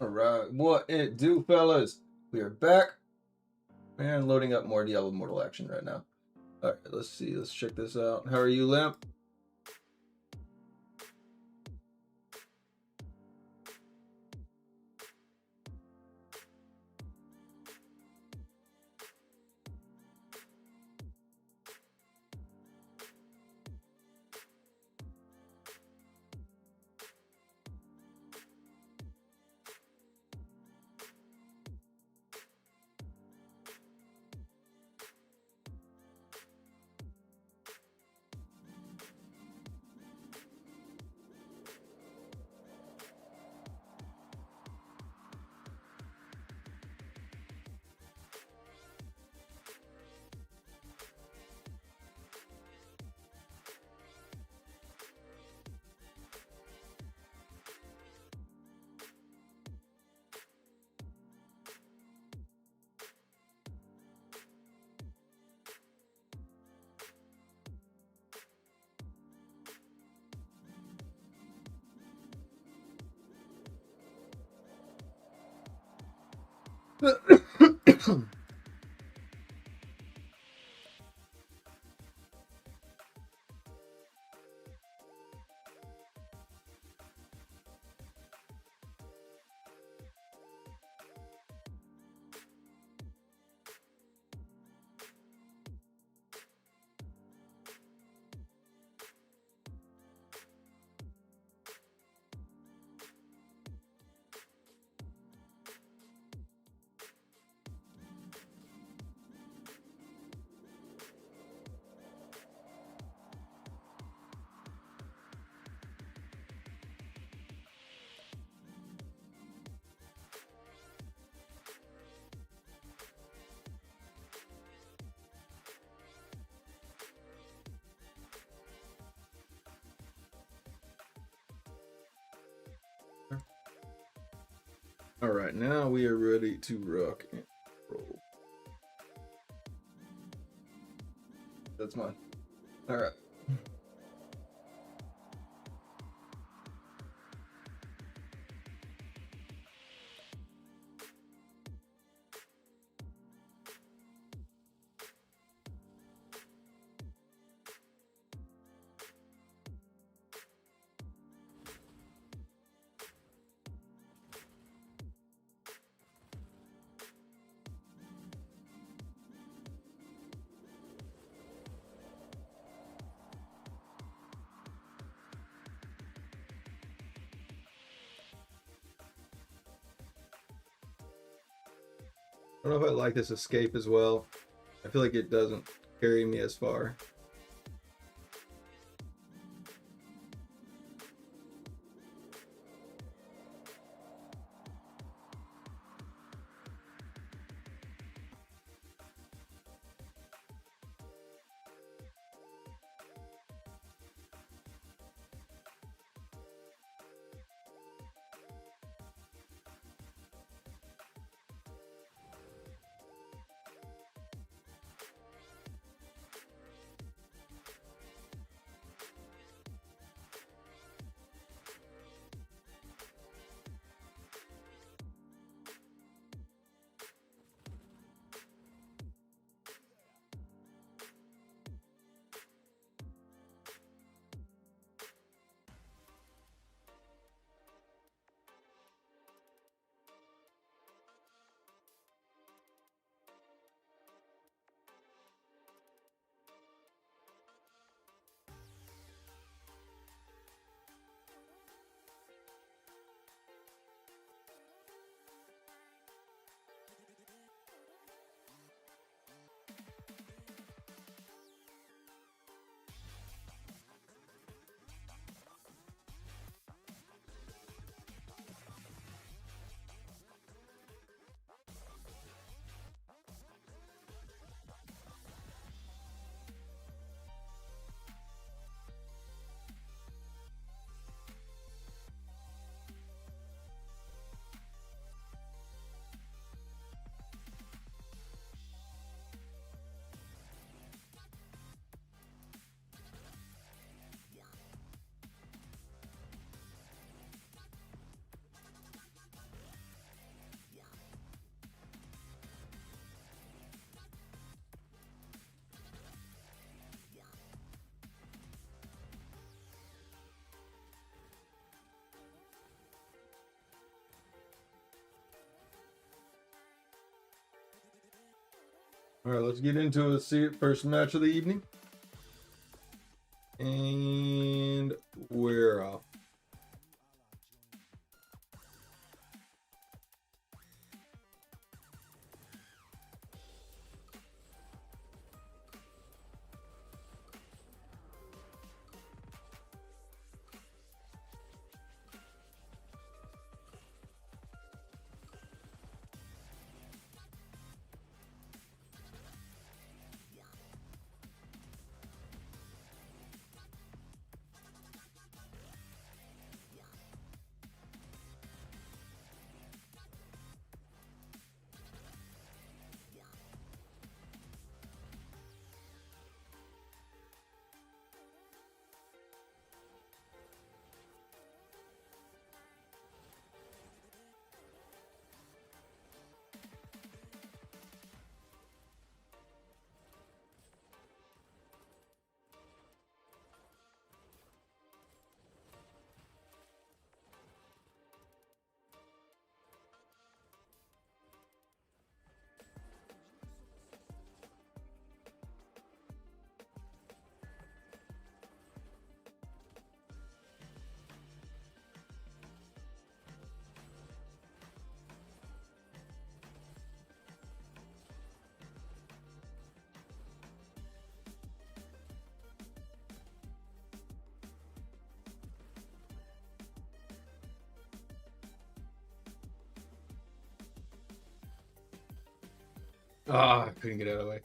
All right, what it do, fellas? We are back and loading up more Diablo Immortal action right now. All right, let's see. Let's check this out. How are you, Lamp? All right, now we are ready to rock and roll. That's mine. All right. I don't know if I like this escape as well. I feel like it doesn't carry me as far. All right, let's get into it. See it. First match of the evening. And we're off. Ah, I couldn't get out of the way.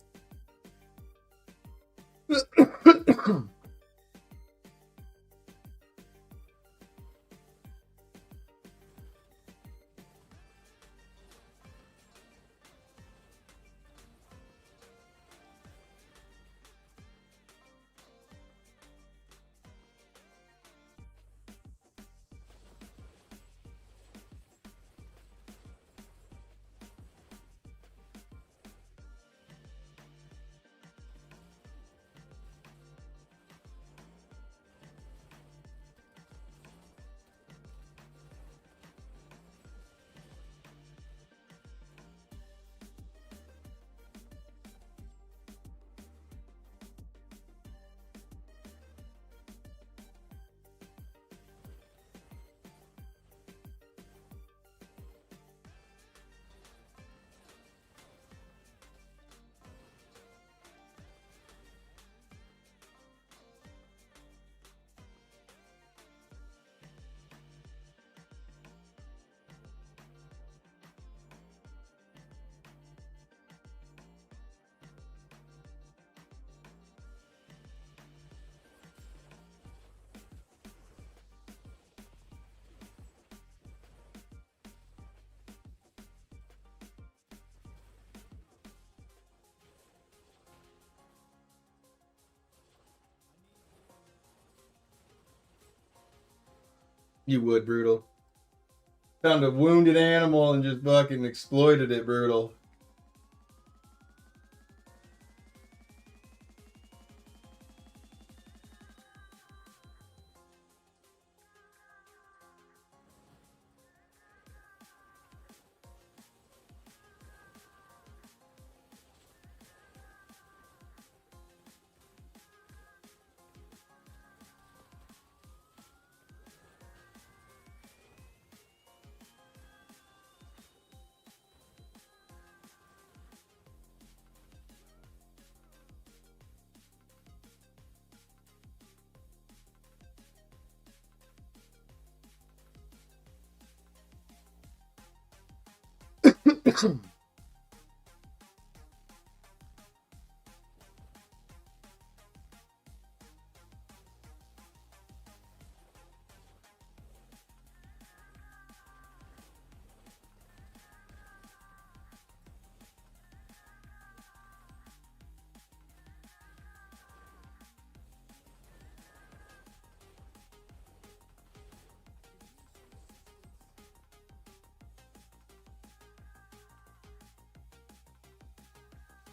You would, Brutal. Found a wounded animal and just fucking exploited it, Brutal.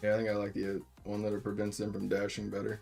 Yeah, I think I like the one that prevents them from dashing better.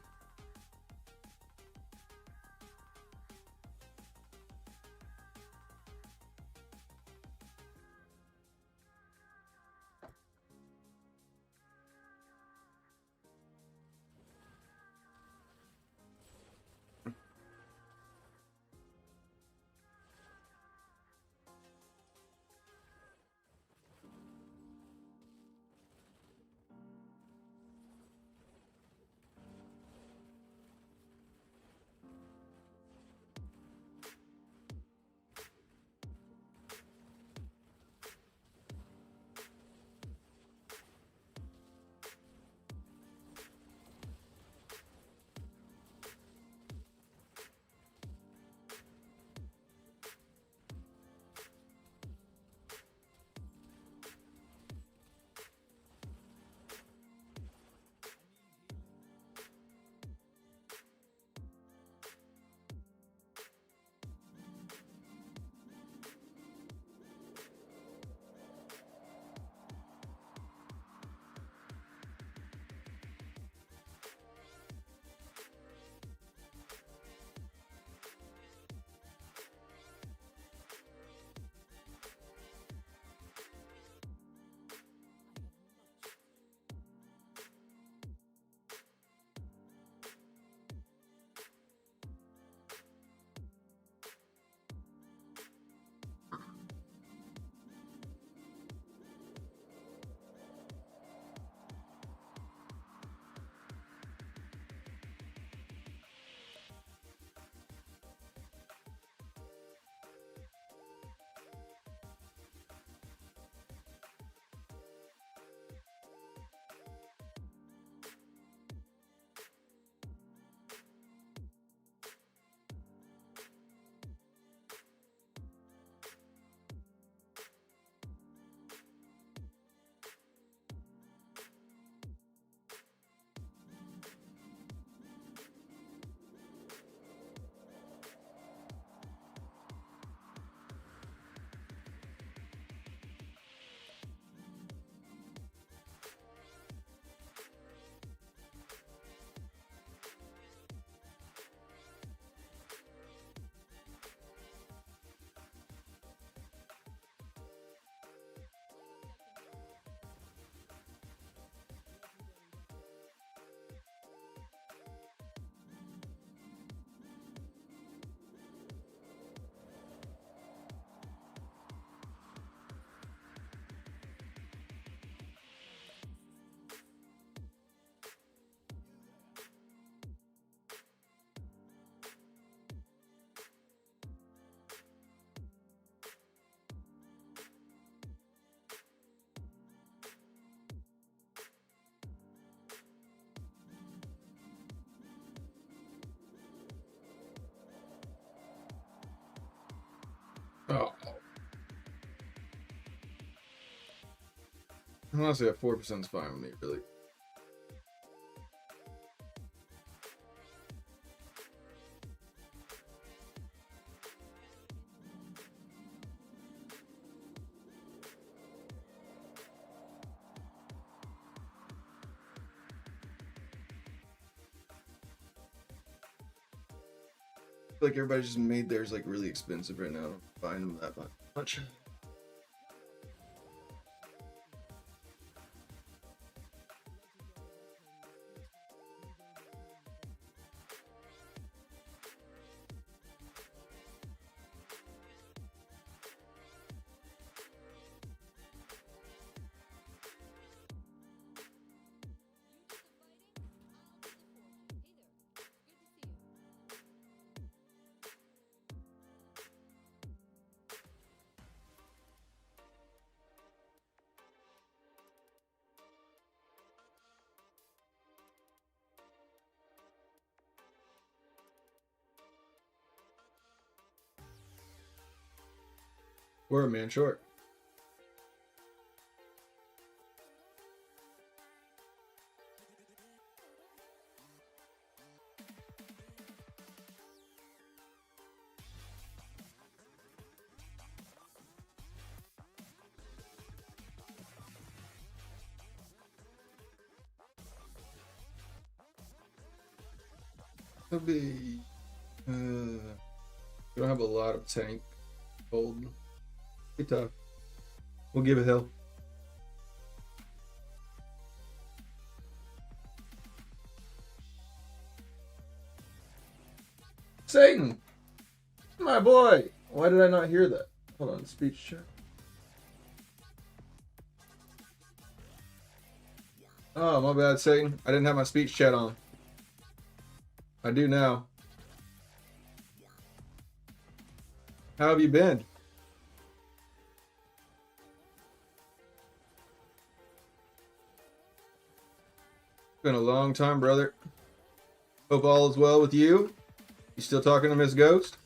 Honestly, at 4% is fine with me, really. Like everybody just made theirs like really expensive right now. I don't find them that much. We're a man short. It'll be. We don't have a lot of tank hold. Be tough. We'll give it hell. Satan, my boy. Why did I not hear that? Hold on, speech check. Oh, my bad, Satan. I didn't have my speech chat on. I do now. How have you been? Been a long time, brother. Hope all is well with you. You still talking to Miss Ghost?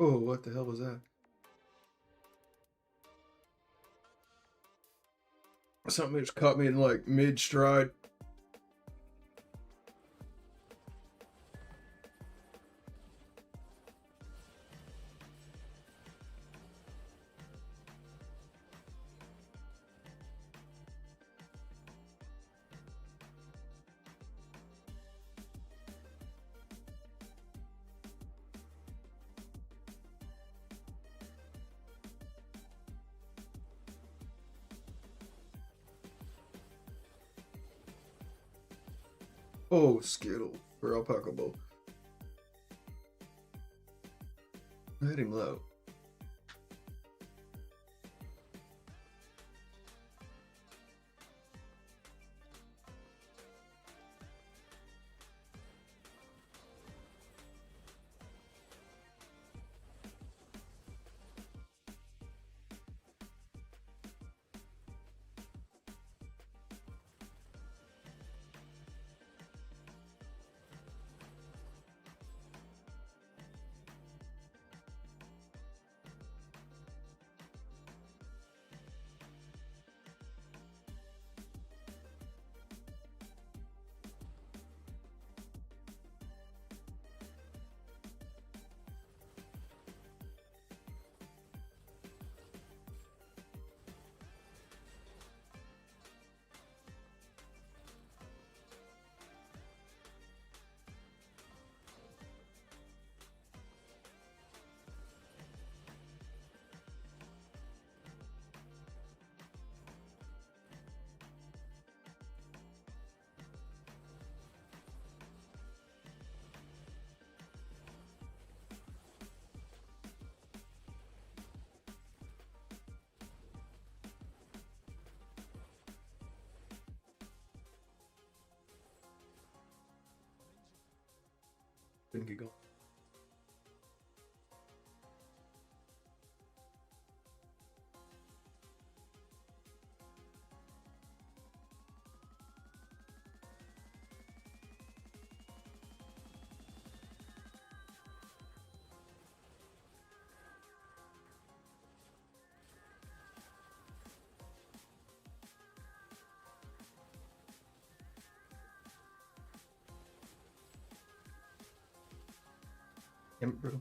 Oh, what the hell was that? Something just caught me in like mid stride. Oh, Skittle for Alpaca Bowl. I hit him low. Couldn't get going. Damn it, bro.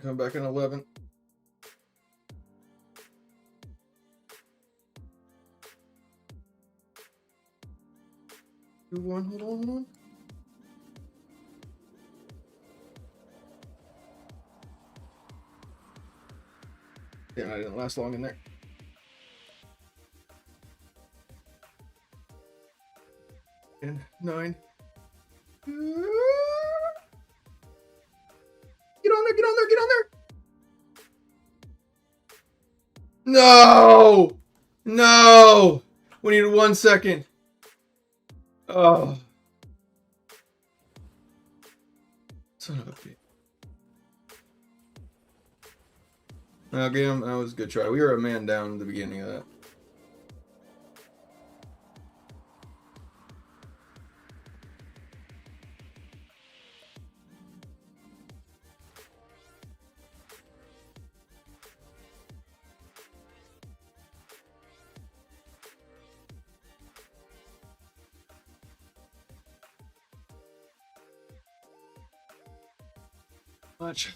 Come back in 11. Hold on. Yeah, I didn't last long in there. And 9. Get on there. No! We needed 1 second. Oh. Son of a bitch. Okay, that was a good try. We were a man down at the beginning of that. Much.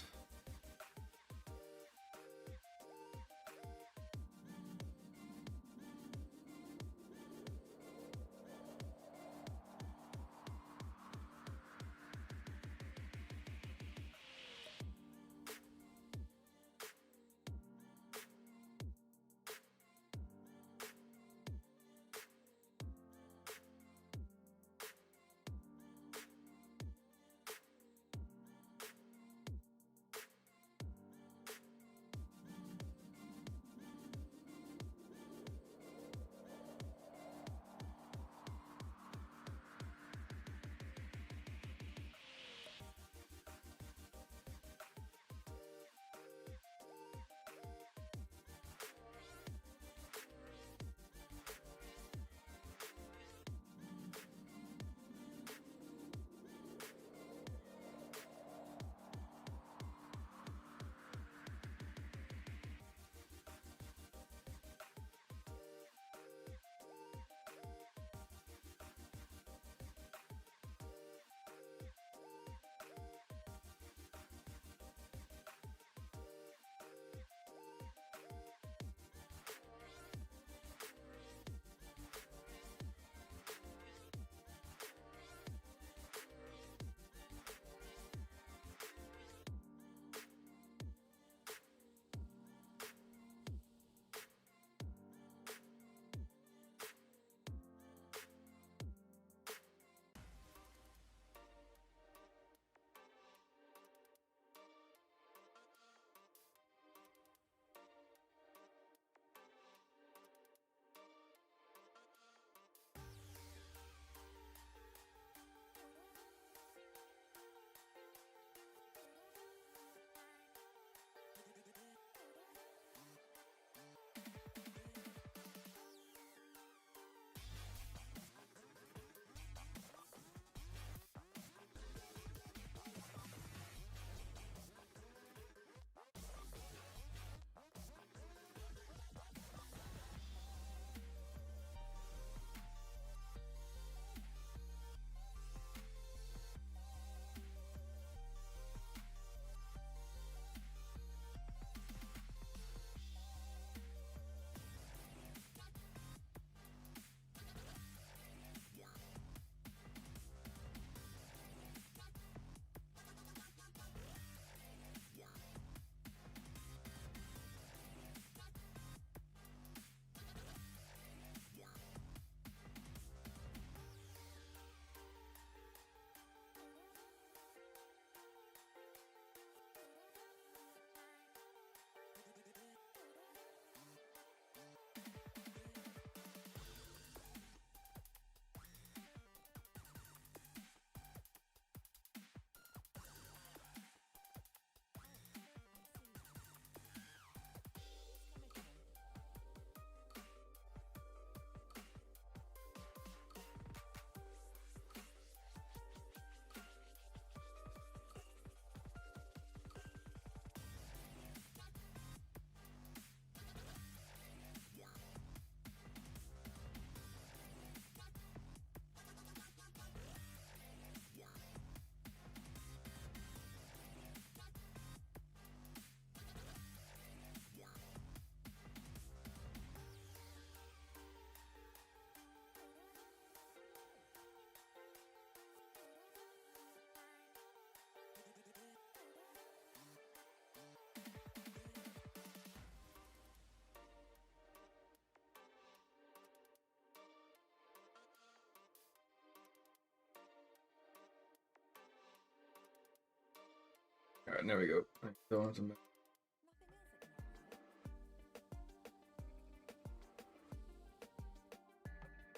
Alright, there we go.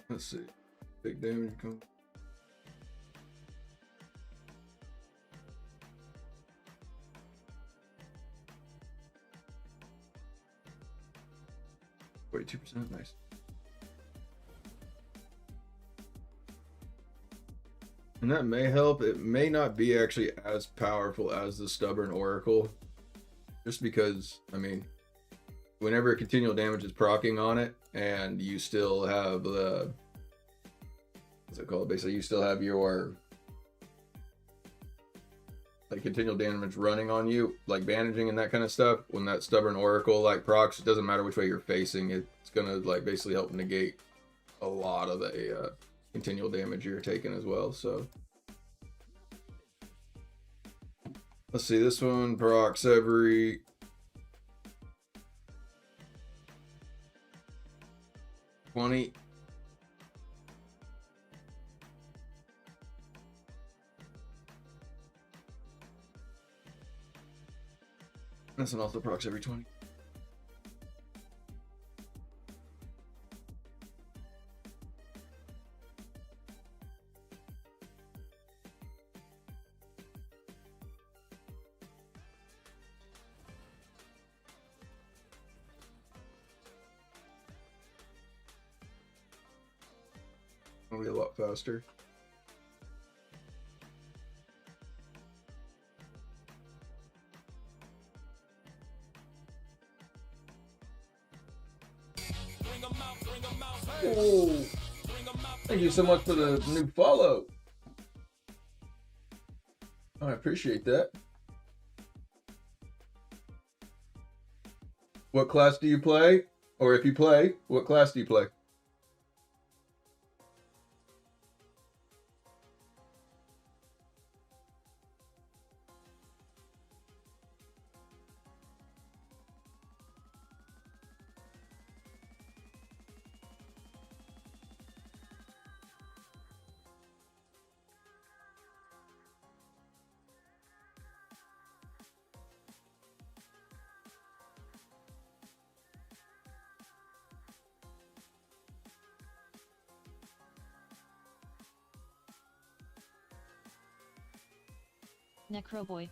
Let's see. Big damage come. Wait, 2%, nice. And that may help. It may not be actually as powerful as the Stubborn Oracle. Just because, I mean, whenever continual damage is proccing on it, and you still have the... What's it called? Basically, you still have your... like, continual damage running on you, like bandaging and that kind of stuff. When that Stubborn Oracle, like, procs, it doesn't matter which way you're facing. It's gonna, like, basically help negate a lot of the continual damage you're taking as well, so... Let's see, this one procs every... 20. This one also procs every 20. It'll be a lot faster. Oh, thank you so much for the new follow. I appreciate that. What class do you play? Or if you play, what class do you play? Necroboy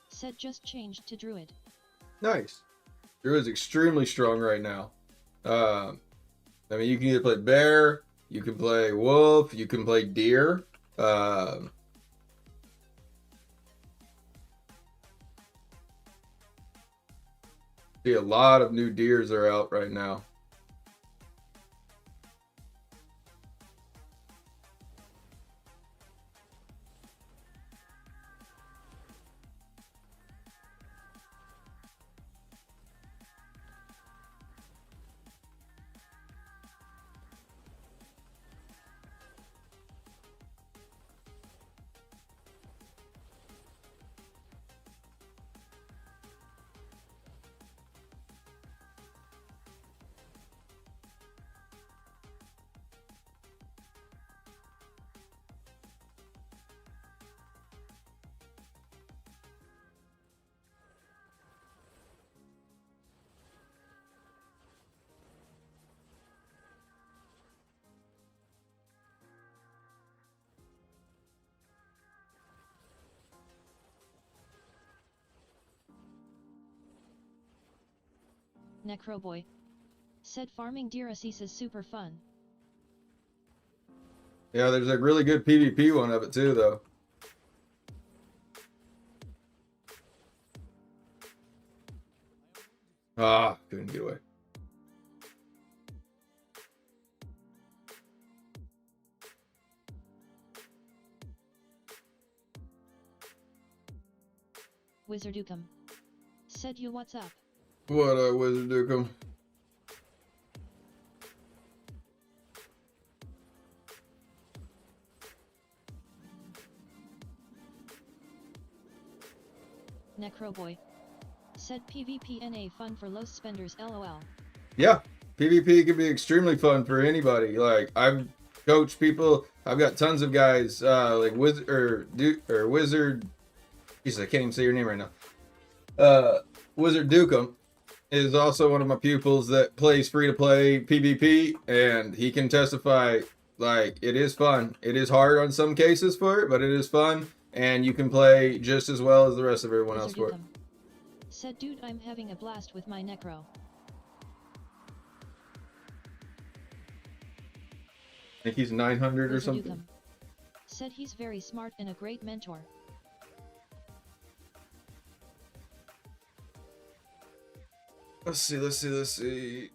said just changed to Druid. Nice. Druid's extremely strong right now. I mean, you can either play bear, you can play wolf, you can play deer. See, a lot of new deers are out right now. Necroboy said farming deer is super fun. Yeah, there's a really good PvP one of it too, though. Ah, couldn't get away. Wizardukum said you what's up? What up, Wizardukum? Necroboy said PvP NA fun for low spenders LOL. Yeah, PvP can be extremely fun for anybody. Like, I've coached people. I've got tons of guys like Wizard Jesus, I can't even say your name right now. Wizard Dukem is also one of my pupils that plays free-to-play PvP, and he can testify, like, it is fun. It is hard on some cases for it, but it is fun, and you can play just as well as the rest of everyone else for it. Said, dude, I'm having a blast with my necro. I think he's 900 or something. Dukem said he's very smart and a great mentor. Let's see.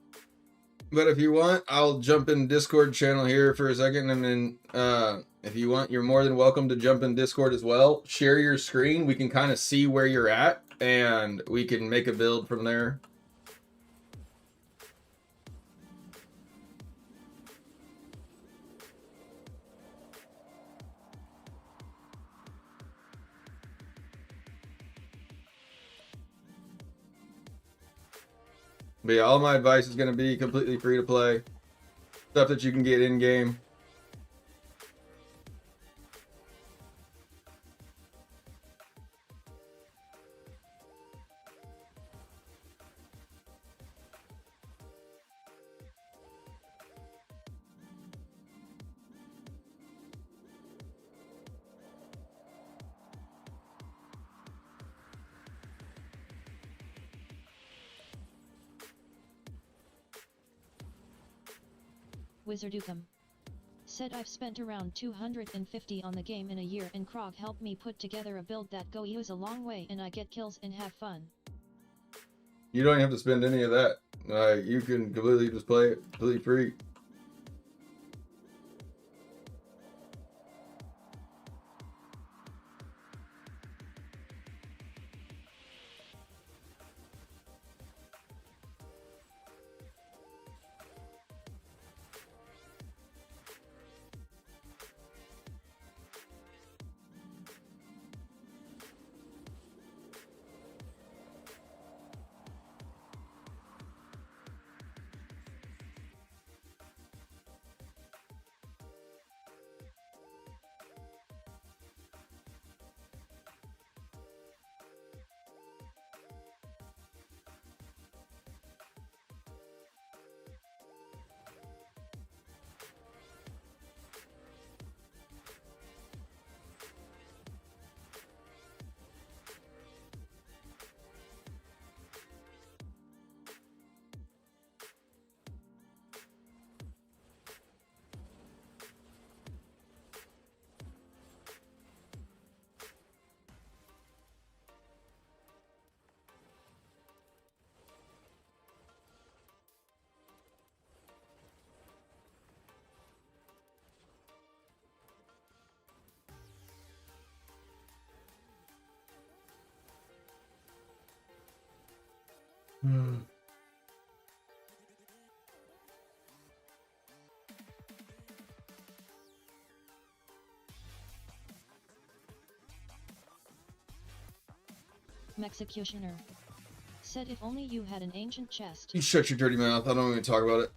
But if you want, I'll jump in Discord channel here for a second, and then if you want, you're more than welcome to jump in Discord as well. Share your screen. We can kind of see where you're at, and we can make a build from there. But yeah, all my advice is going to be completely free to play. Stuff that you can get in game. Wizard Dukem said, I've spent around 250 on the game in a year, and Krog helped me put together a build that goes a long way, and I get kills and have fun. You don't have to spend any of that. You can completely just play it completely free. Executioner said, if only you had an ancient chest. You shut your dirty mouth. I don't even talk about it.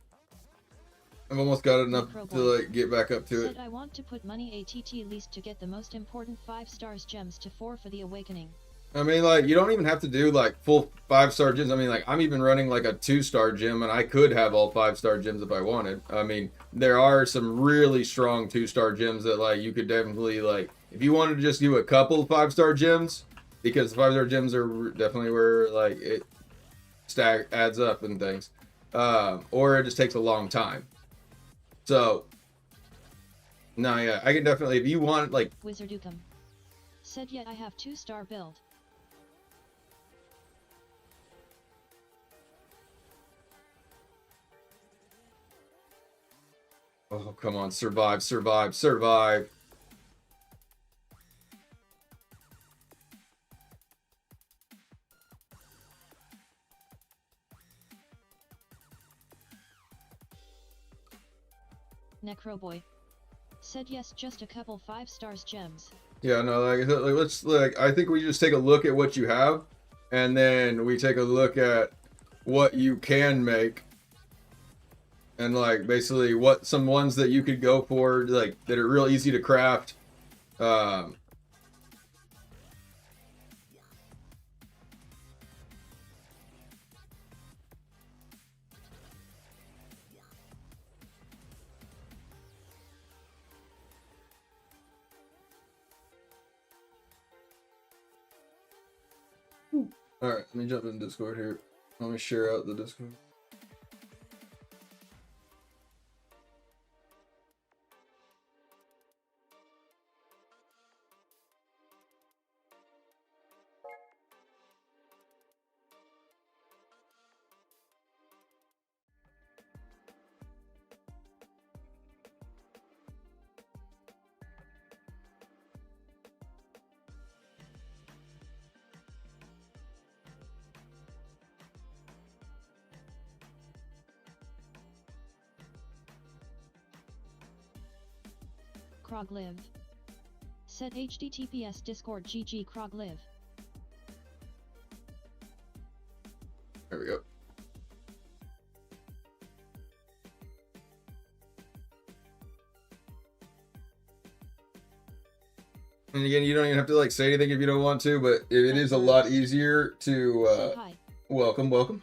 I've almost got enough to like get back up to it. Said, I want to put money ATT least to get the most important 5 stars gems to 4 for the awakening. I mean, like, you don't even have to do like full 5-star gems. I mean, like, I'm even running like a 2-star gem, and I could have all 5-star gems if I wanted. I mean, there are some really strong 2-star gems that like you could definitely, like, if you wanted to just do a couple 5-star gems, because 5-star gems are definitely where like it adds up and things, or it just takes a long time. So no, yeah, I can definitely, if you want, like, Wizard Dukem said, yeah, I have 2-star build. oh come on, survive. Necroboy said, yes, just a couple 5 stars gems. Yeah, no, like let's, like, I think we just take a look at what you have, and then we take a look at what you can make, and like basically what some ones that you could go for, like, that are real easy to craft, Alright, let me jump in Discord here. Let me share out the Discord. Krog live. Said HTTPS Discord GG Krog live. There we go. And again, you don't even have to like say anything if you don't want to, but it is a lot easier to Hi. welcome.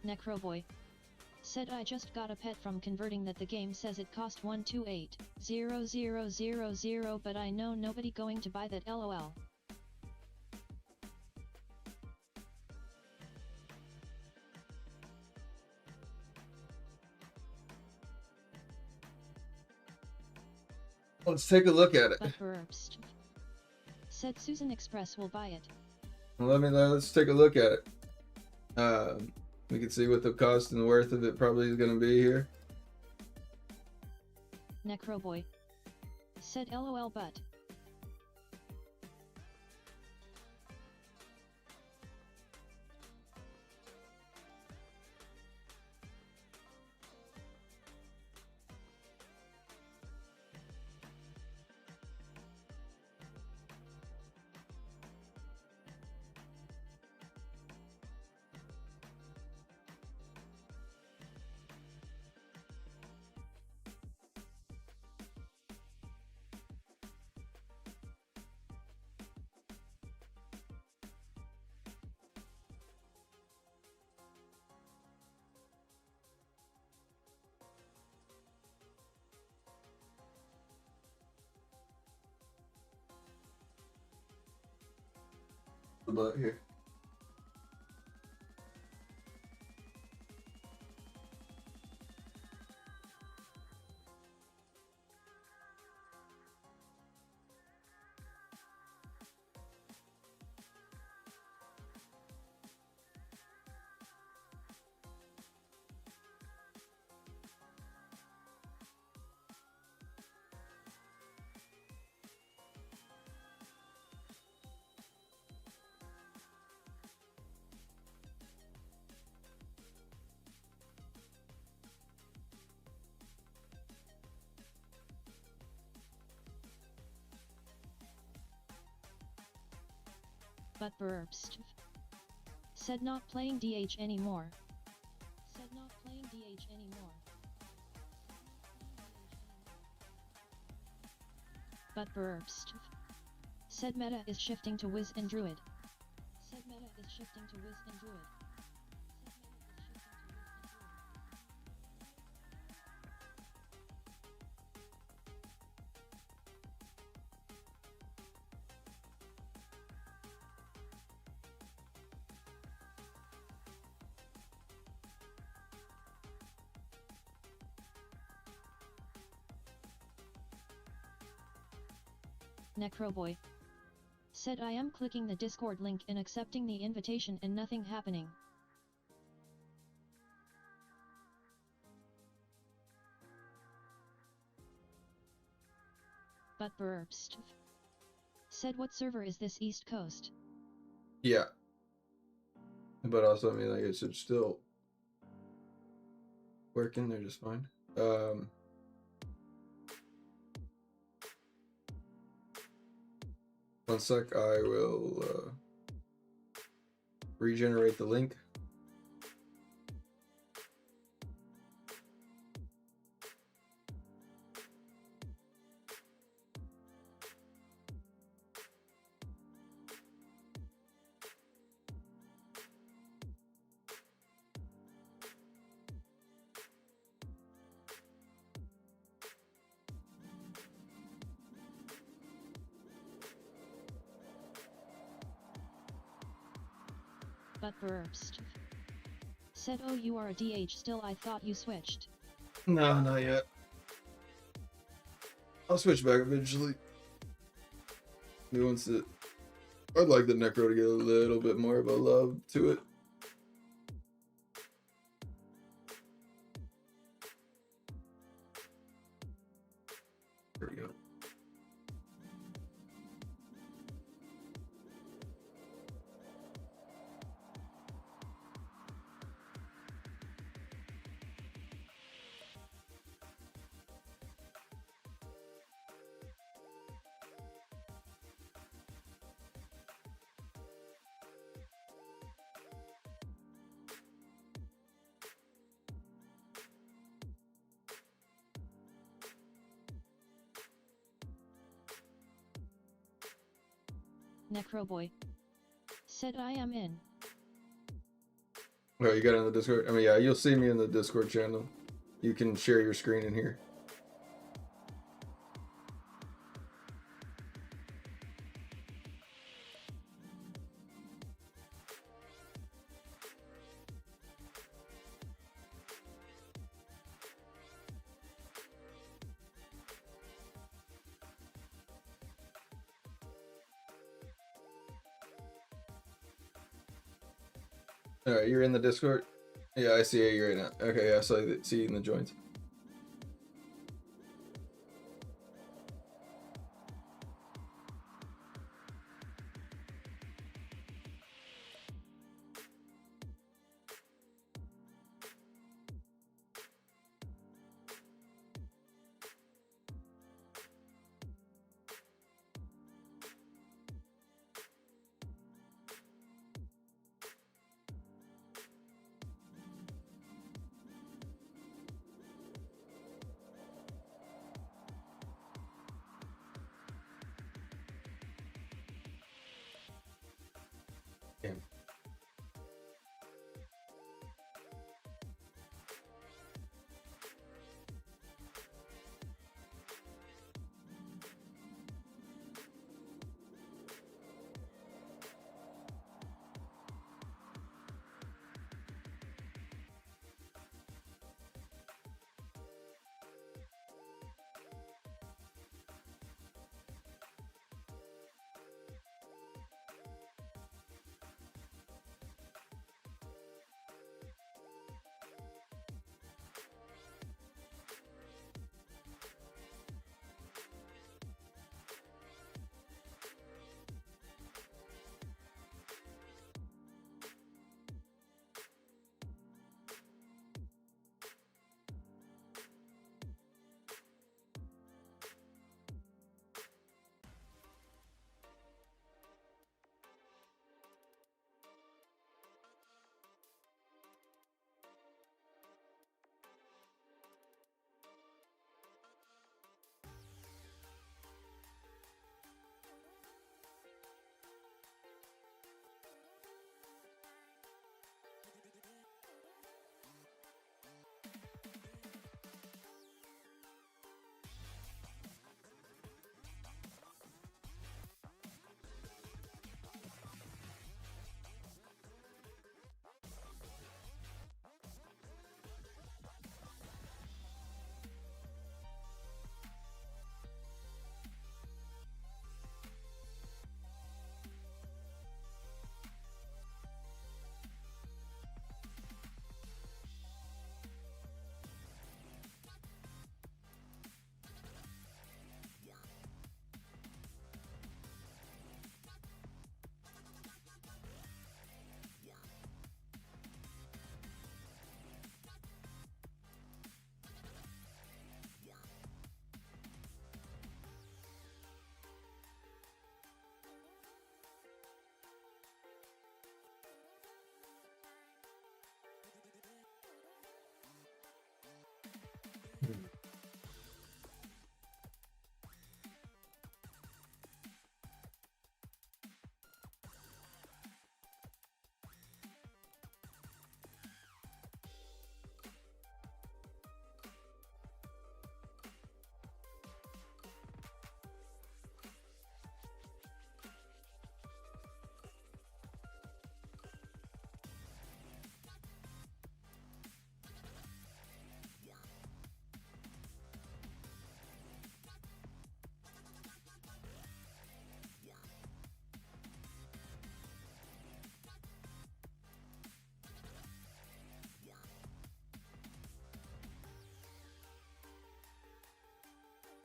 Necroboy. Said I just got a pet from converting that the game says it cost 128,000, but I know nobody going to buy that lol. Let's take a look at it. But burpst. Said Susan Express will buy it. Well, let's take a look at it. We can see what the cost and worth of it probably is going to be here. Necroboy. Said lol but. About here. But burpst. Said not playing DH anymore. Said not playing DH anymore. But burpst. Said meta is shifting to Wiz and Druid. Said meta is shifting to Wiz and Druid. Necroboy. Said I am clicking the Discord link and accepting the invitation and nothing happening. But burpst. Said what server is this East Coast? Yeah. But also, I mean, like, it should still work in there just fine. One sec, I will regenerate the link. but burped. Said, oh, you are a DH still, I thought you switched. No, not yet. I'll switch back eventually. Once it, I'd like the Necro to get a little bit more of a love to it. There we go. Necroboy. Said, I am in. Oh, you got it on the Discord? I mean, yeah, you'll see me in the Discord channel. You can share your screen in here. Alright, you're in the Discord? Yeah, I see you right now. Okay, yeah, so I see you in the joins.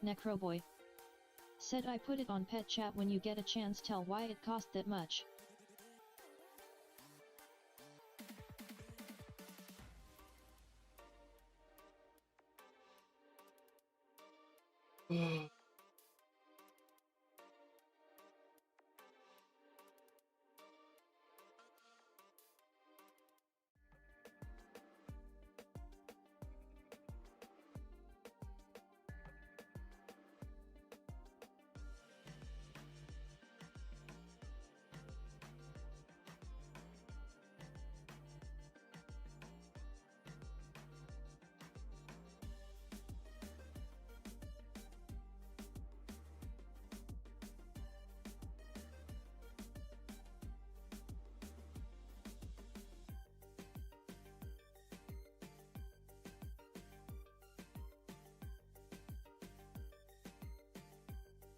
Necroboy. Said I put it on pet chat. When you get a chance, tell why it cost that much.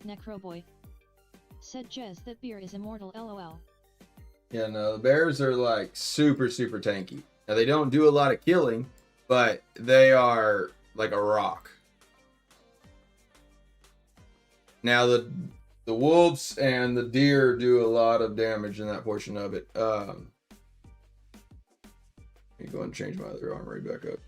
Necroboy. Said Jez that beer is immortal lol. Yeah, no, the bears are like super tanky. Now they don't do a lot of killing, but they are like a rock. Now the wolves and the deer do a lot of damage in that portion of it. Let me go and change my other armory back up.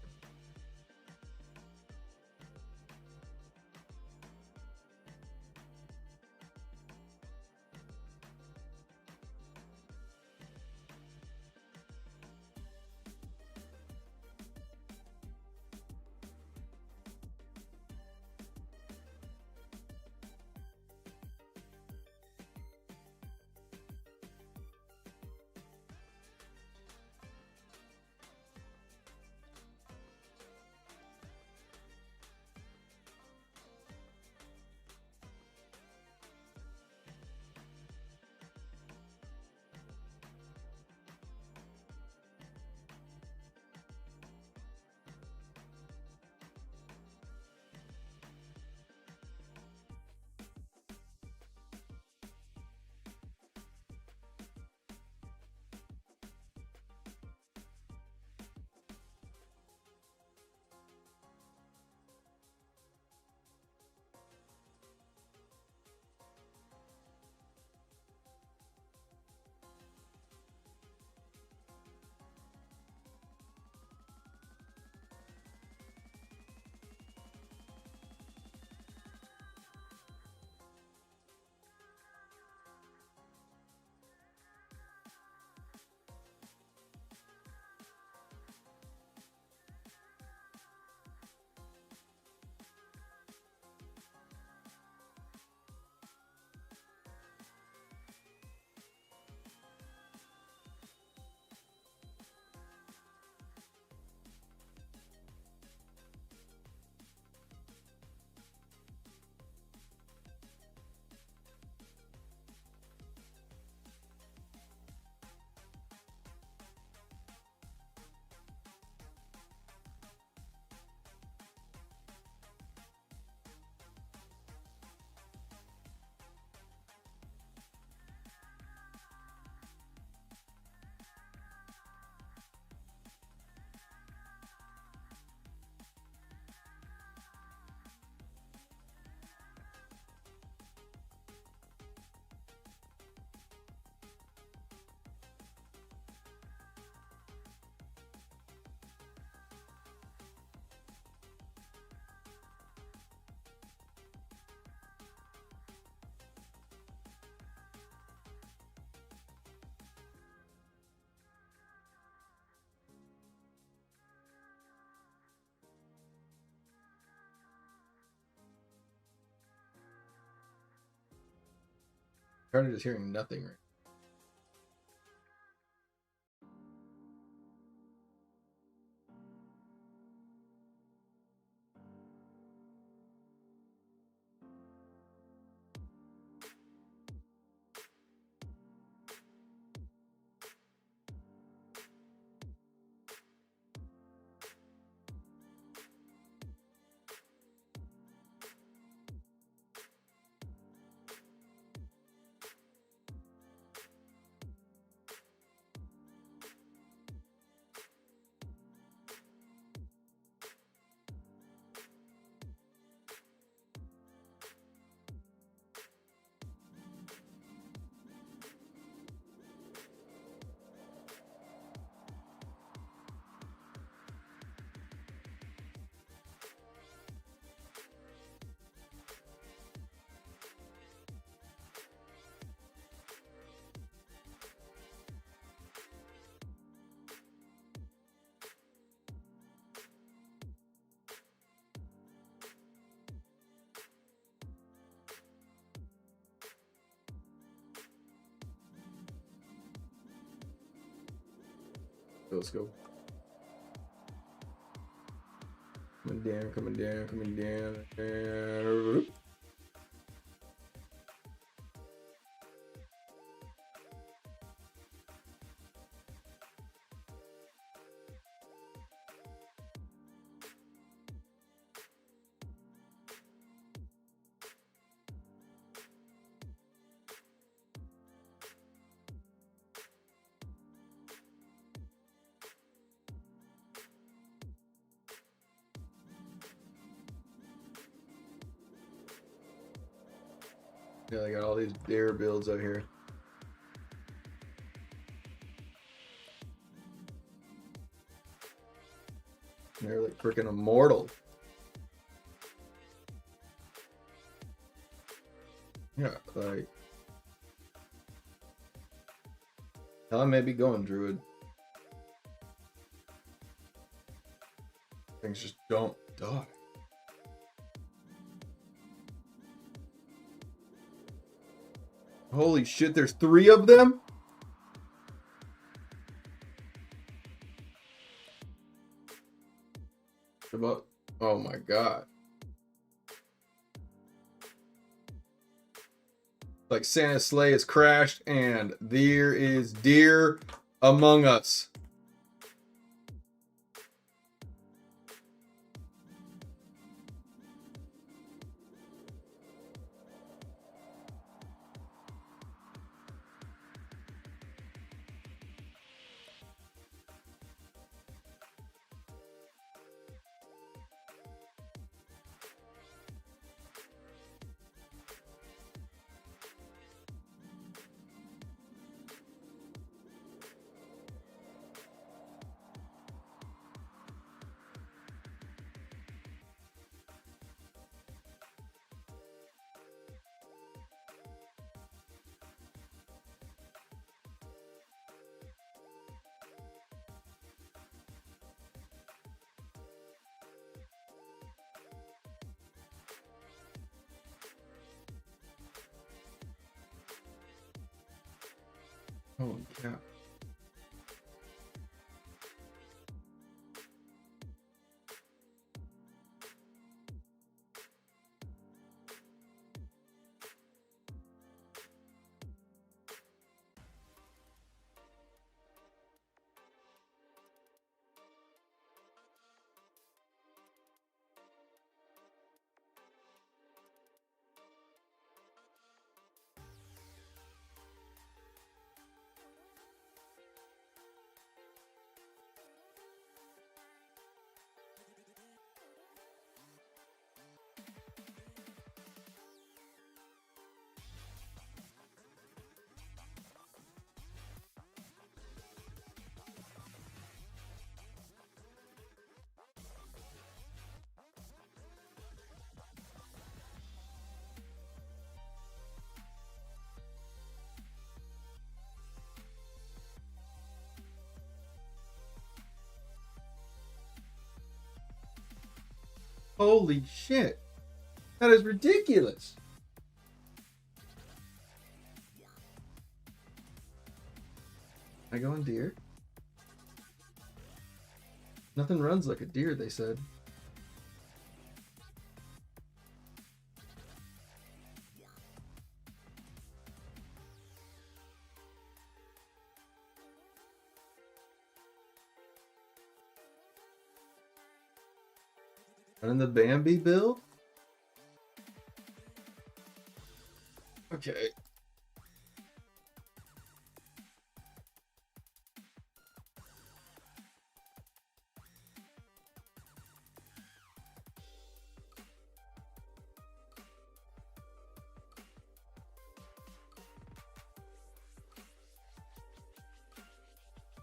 I'm just hearing nothing right. Let's go. Coming down, coming down, coming down. And... yeah, I got all these dare builds out here. They're like freaking immortal. Yeah, like I may be going druid. Things just don't die. Holy shit, there's 3 of them? About, oh my god. Like Santa's sleigh has crashed and there is deer among us. Holy cow. Holy shit. That is ridiculous. I go on deer. Nothing runs like a deer, they said. Running the Bambi build? Okay.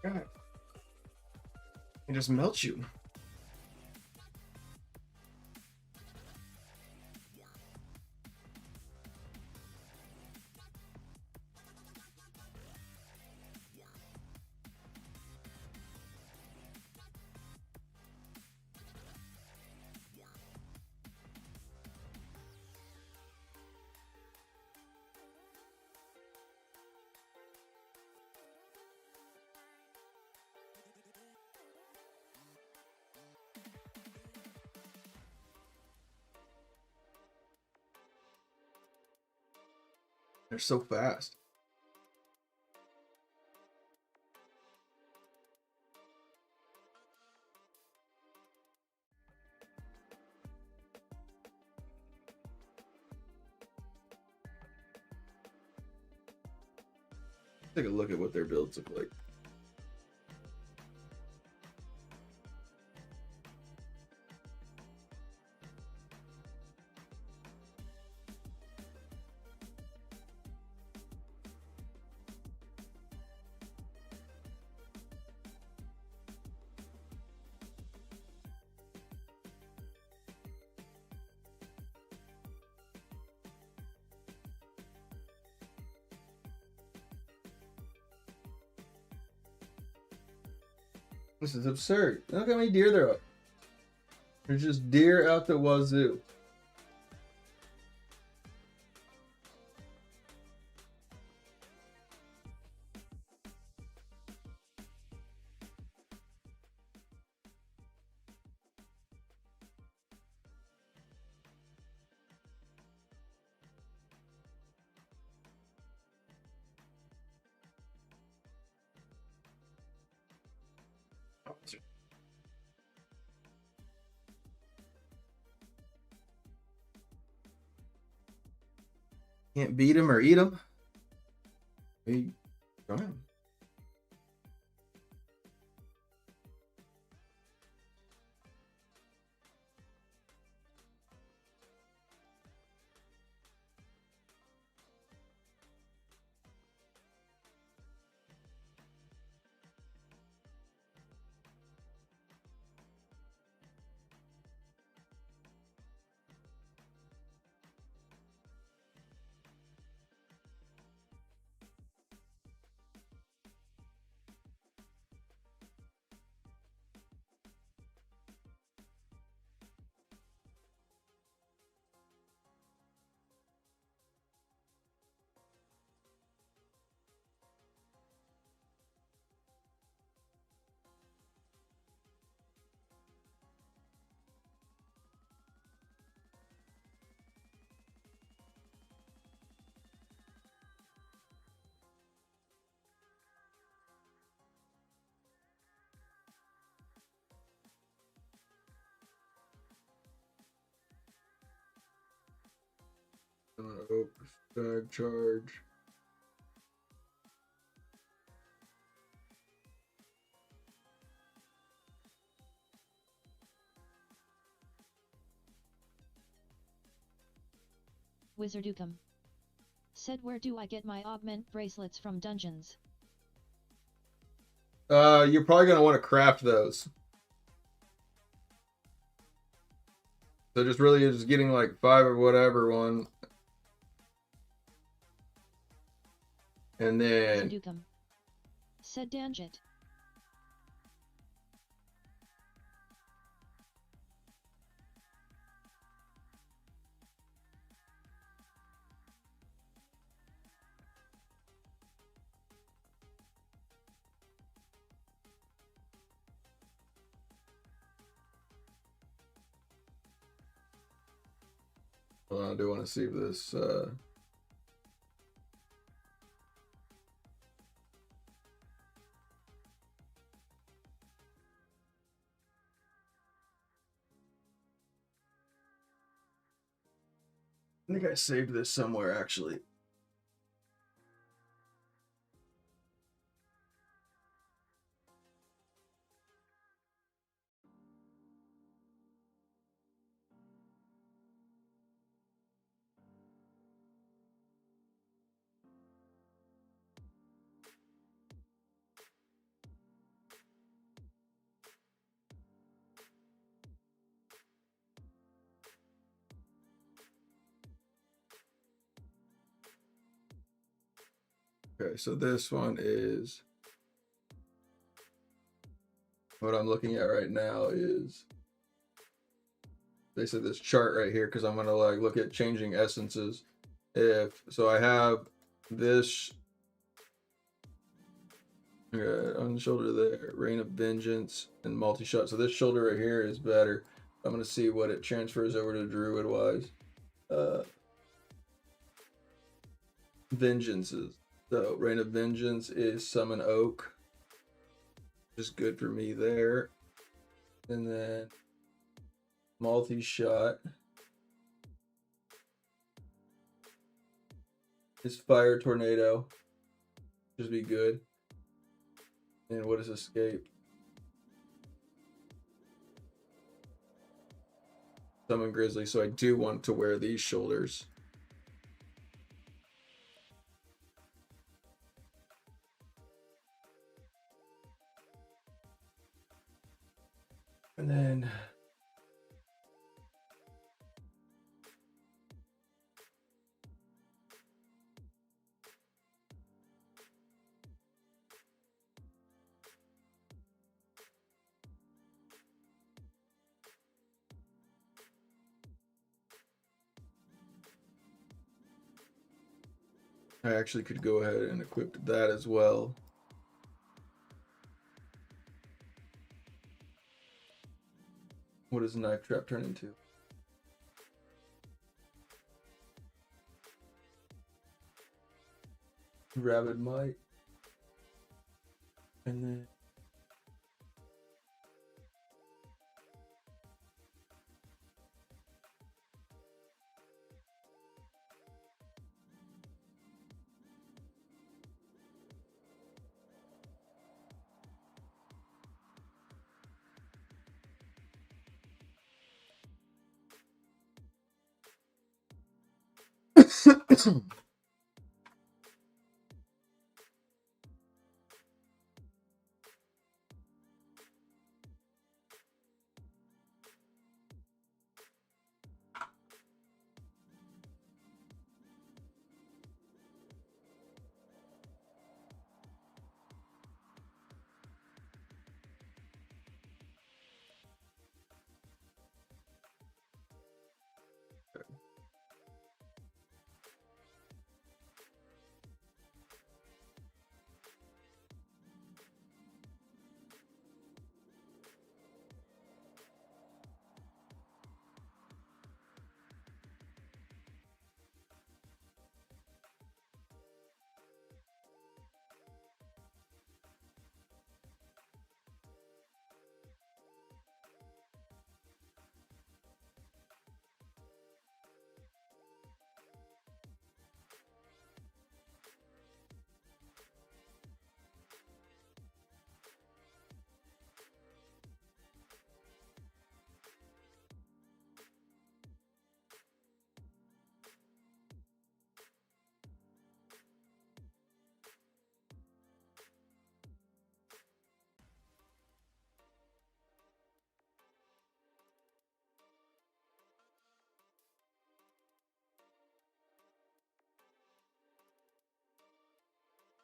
God. It just melts you. They're so fast. Take a look at what their builds look like. This is absurd. Look how many deer there are. There's just deer out the wazoo. Can't beat him or eat him. We try him. Stag charge. Wizardukum. Said, where do I get my augment bracelets from dungeons? You're probably gonna want to craft those. So just really just getting like 5 or whatever one. And then Wizardukum. Said Danjit. I do want to see if this I think I saved this somewhere actually. Okay, so this one is what I'm looking at right now is basically this chart right here because I'm gonna like look at changing essences. If so, I have this on the shoulder there, Rain of Vengeance and multi-shot. So this shoulder right here is better. I'm gonna see what it transfers over to Druid wise. vengeances. So Reign of Vengeance is summon Oak, which is good for me there. And then multi-shot is Fire Tornado, which would be good. And what is Escape? Summon Grizzly, so I do want to wear these shoulders. And then I actually could go ahead and equip that as well. What does Knife Trap turn into? Rabid Might. And then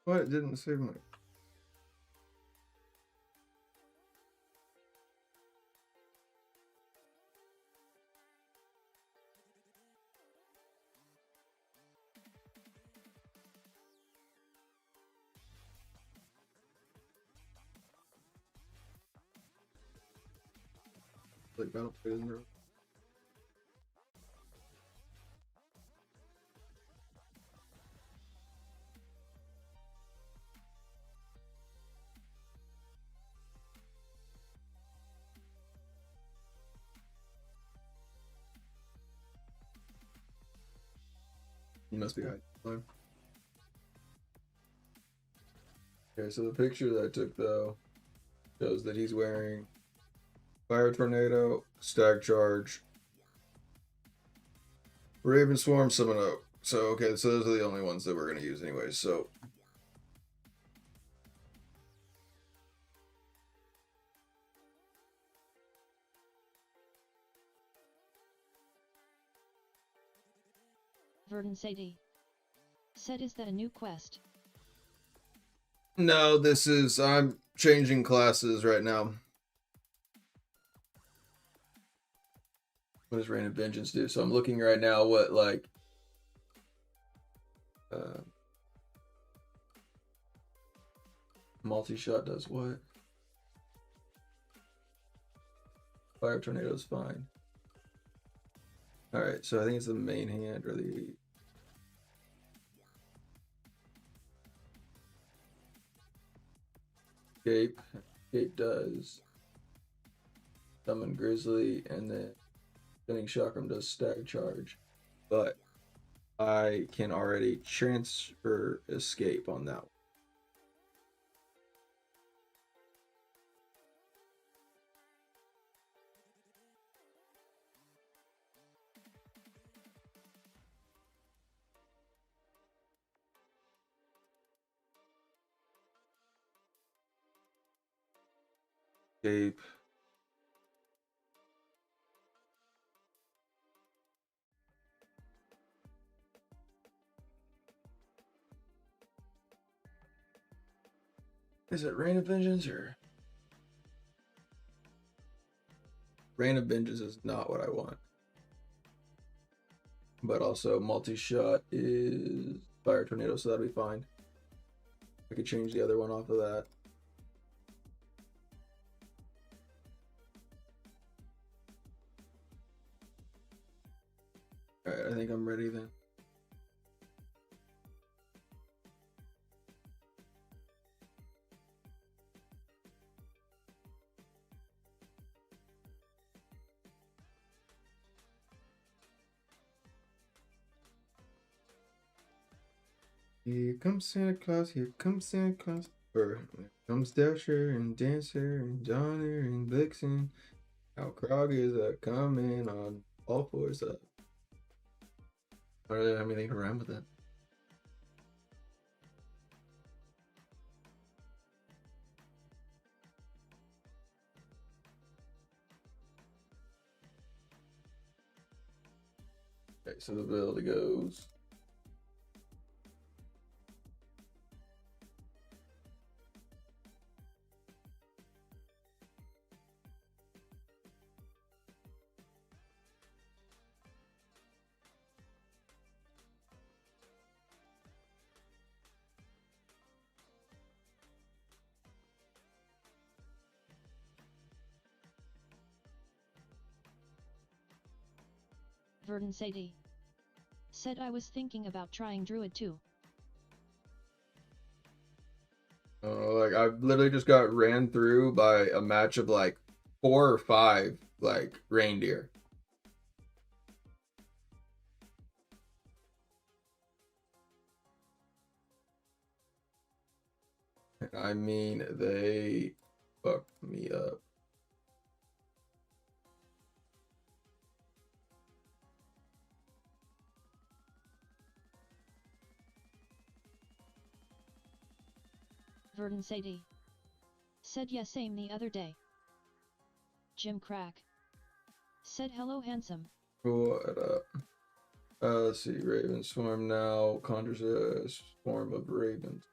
what? It didn't save my. Like Battlefield isn't there? You must be hiding. Okay, so the picture that I took though shows that he's wearing Fire Tornado, Stag Charge, Raven Swarm, Summon Oak. So okay, so those are the only ones that we're gonna use anyways. So Verdun Sadie. Said, is that a new quest? no, this is I'm changing classes right now. What does Reign of Vengeance do? So I'm looking right now what like multi-shot does what? Fire Tornado is fine. Alright, so I think it's the main hand or the escape. Escape does summon Grizzly, and then spinning chakram does stag charge. But I can already transfer escape on that one. Escape. Is it Rain of Vengeance or Rain of Vengeance is not what I want. But also multi-shot is Fire Tornado, so that'll be fine. I could change the other one off of that. Alright, I think I'm ready then. Here comes Santa Claus, here comes Santa Claus. Or here comes Dasher and Dancer and Donner and Vixen. Now Krog is coming on all fours up. I don't really have anything to rhyme with that. Okay, so the build goes. Verdun Sadie. Said I was thinking about trying Druid too. Like I've literally just got ran through by a match of like 4 or 5 like reindeer. I mean, they fucked me up. Verdun Sadie. Said yeah, same the other day. Jim Crack. Said hello handsome. What up? Let's see, Raven Swarm now conjures a swarm of ravens.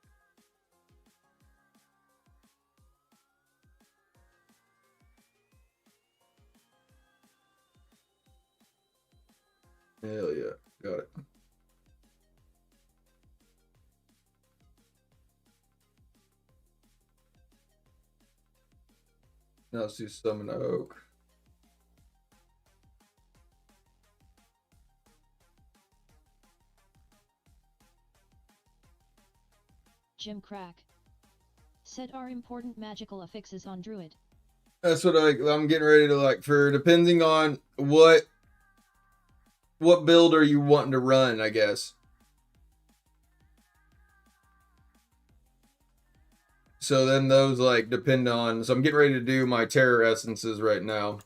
Hell yeah, got it. Now let's do Summon Oak. Jim Crack. Said are important magical affixes on Druid. That's what I'm getting ready to like for depending on what build are you wanting to run, I guess. So then those like depend on. So I'm getting ready to do my terror essences right now.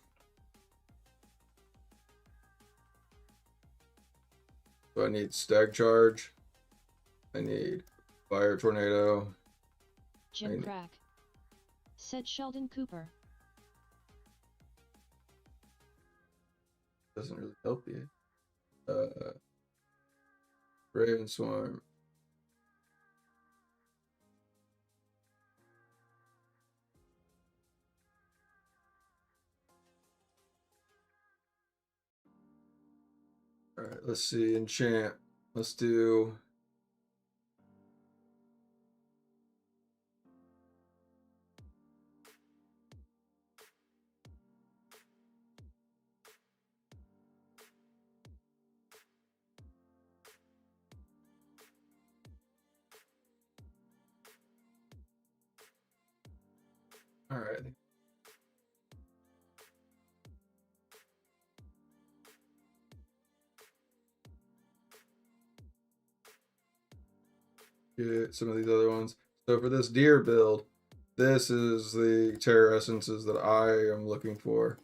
So I need stag charge. I need fire tornado. Jim Crack. Said Sheldon Cooper. Doesn't really help you. Raven Swarm. All right, let's see. Enchant. Let's do. All right. Get some of these other ones. So for this deer build, this is the terror essences that I am looking for.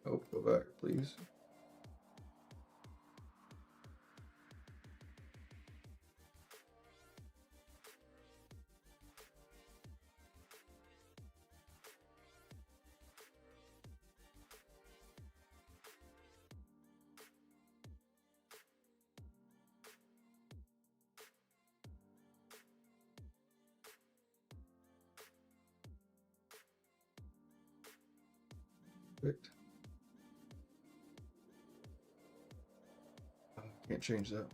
Oh, go back, please. Perfect. Can't change that.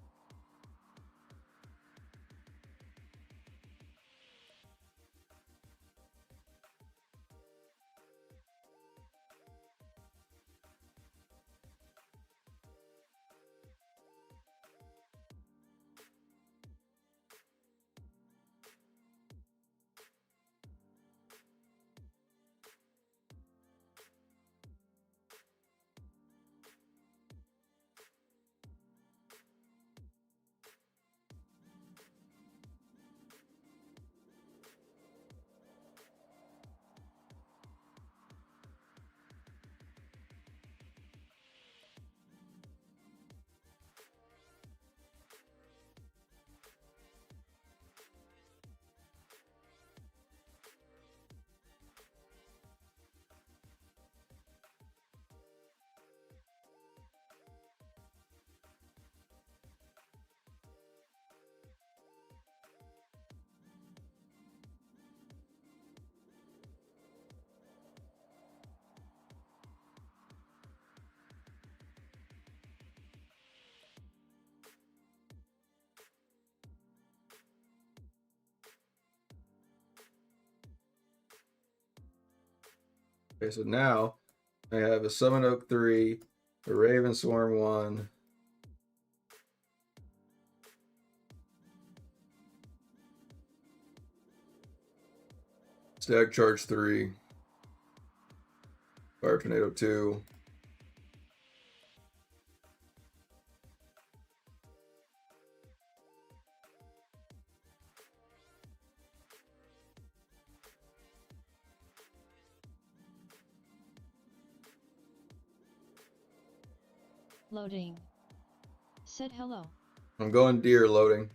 Okay, so now I have a Summon Oak 3, a Raven Swarm 1, Stag Charge 3, Fire Tornado 2, Loading. Said hello. I'm going deer loading.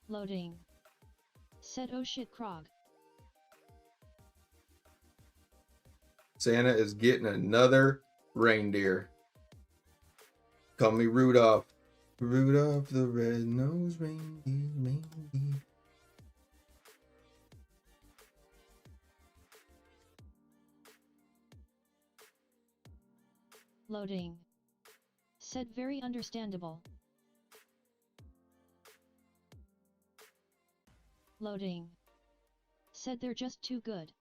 Loading. Said oh shit Krog. Santa is getting another reindeer. Call me Rudolph. Rudolph the red-nosed reindeer. Loading. Said very understandable. Loading. Said they're just too good.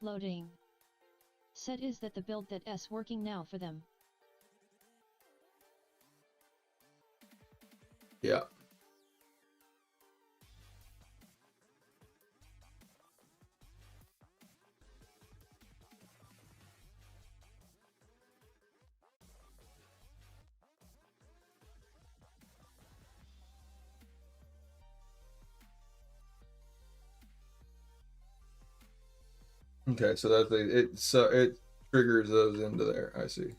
Loading. Said is that the build that's working now for them? Yeah. Okay, so that's it triggers those into there. I see.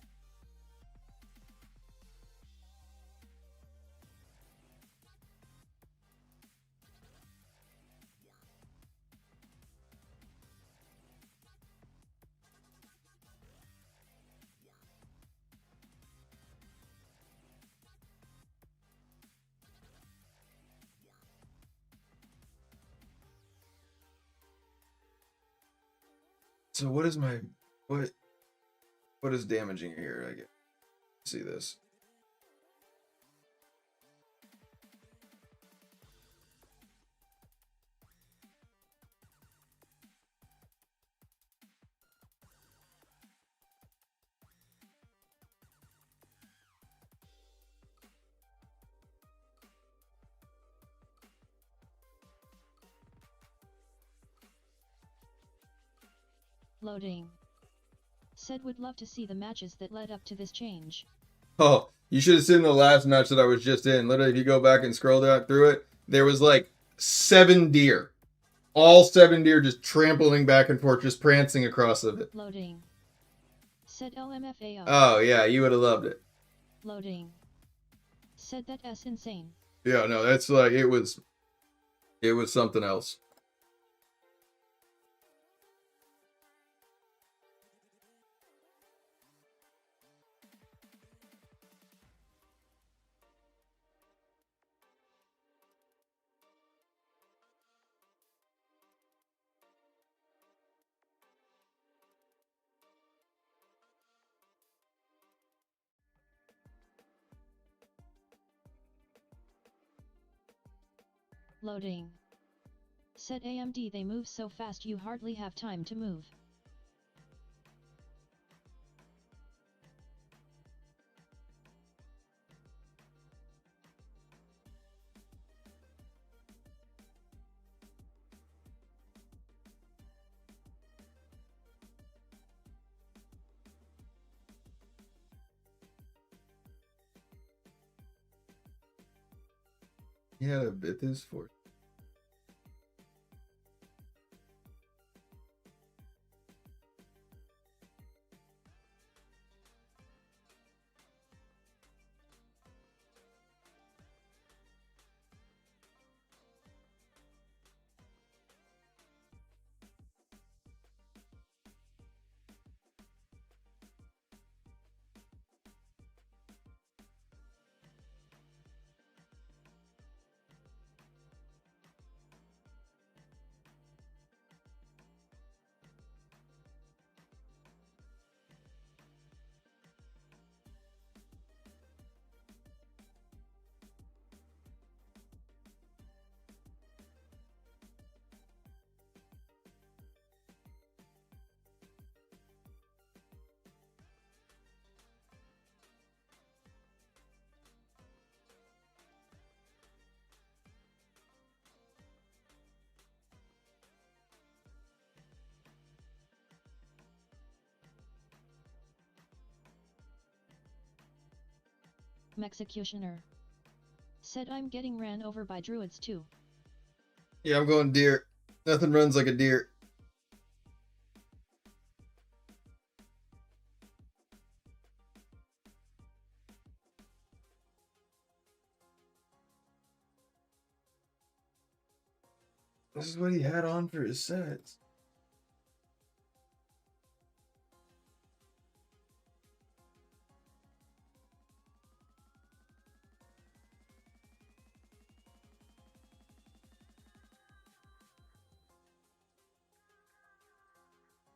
So what is my what is damaging here? I get see this. Loading. Said would love to see the matches that led up to this change. Oh, you should have seen the last match that I was just in. Literally, if you go back and scroll down through it, there was like 7 deer. All 7 deer just trampling back and forth, just prancing across of it. Loading. Said LMFAO. Oh, yeah, you would have loved it. Loading. Said that's insane. Yeah, no, that's like, it was something else. Loading. Said AMD they move so fast you hardly have time to move. Yeah, a bit this for. Executioner. Said I'm getting ran over by druids too. Yeah, I'm going deer. Nothing runs like a deer. This is what he had on for his sets.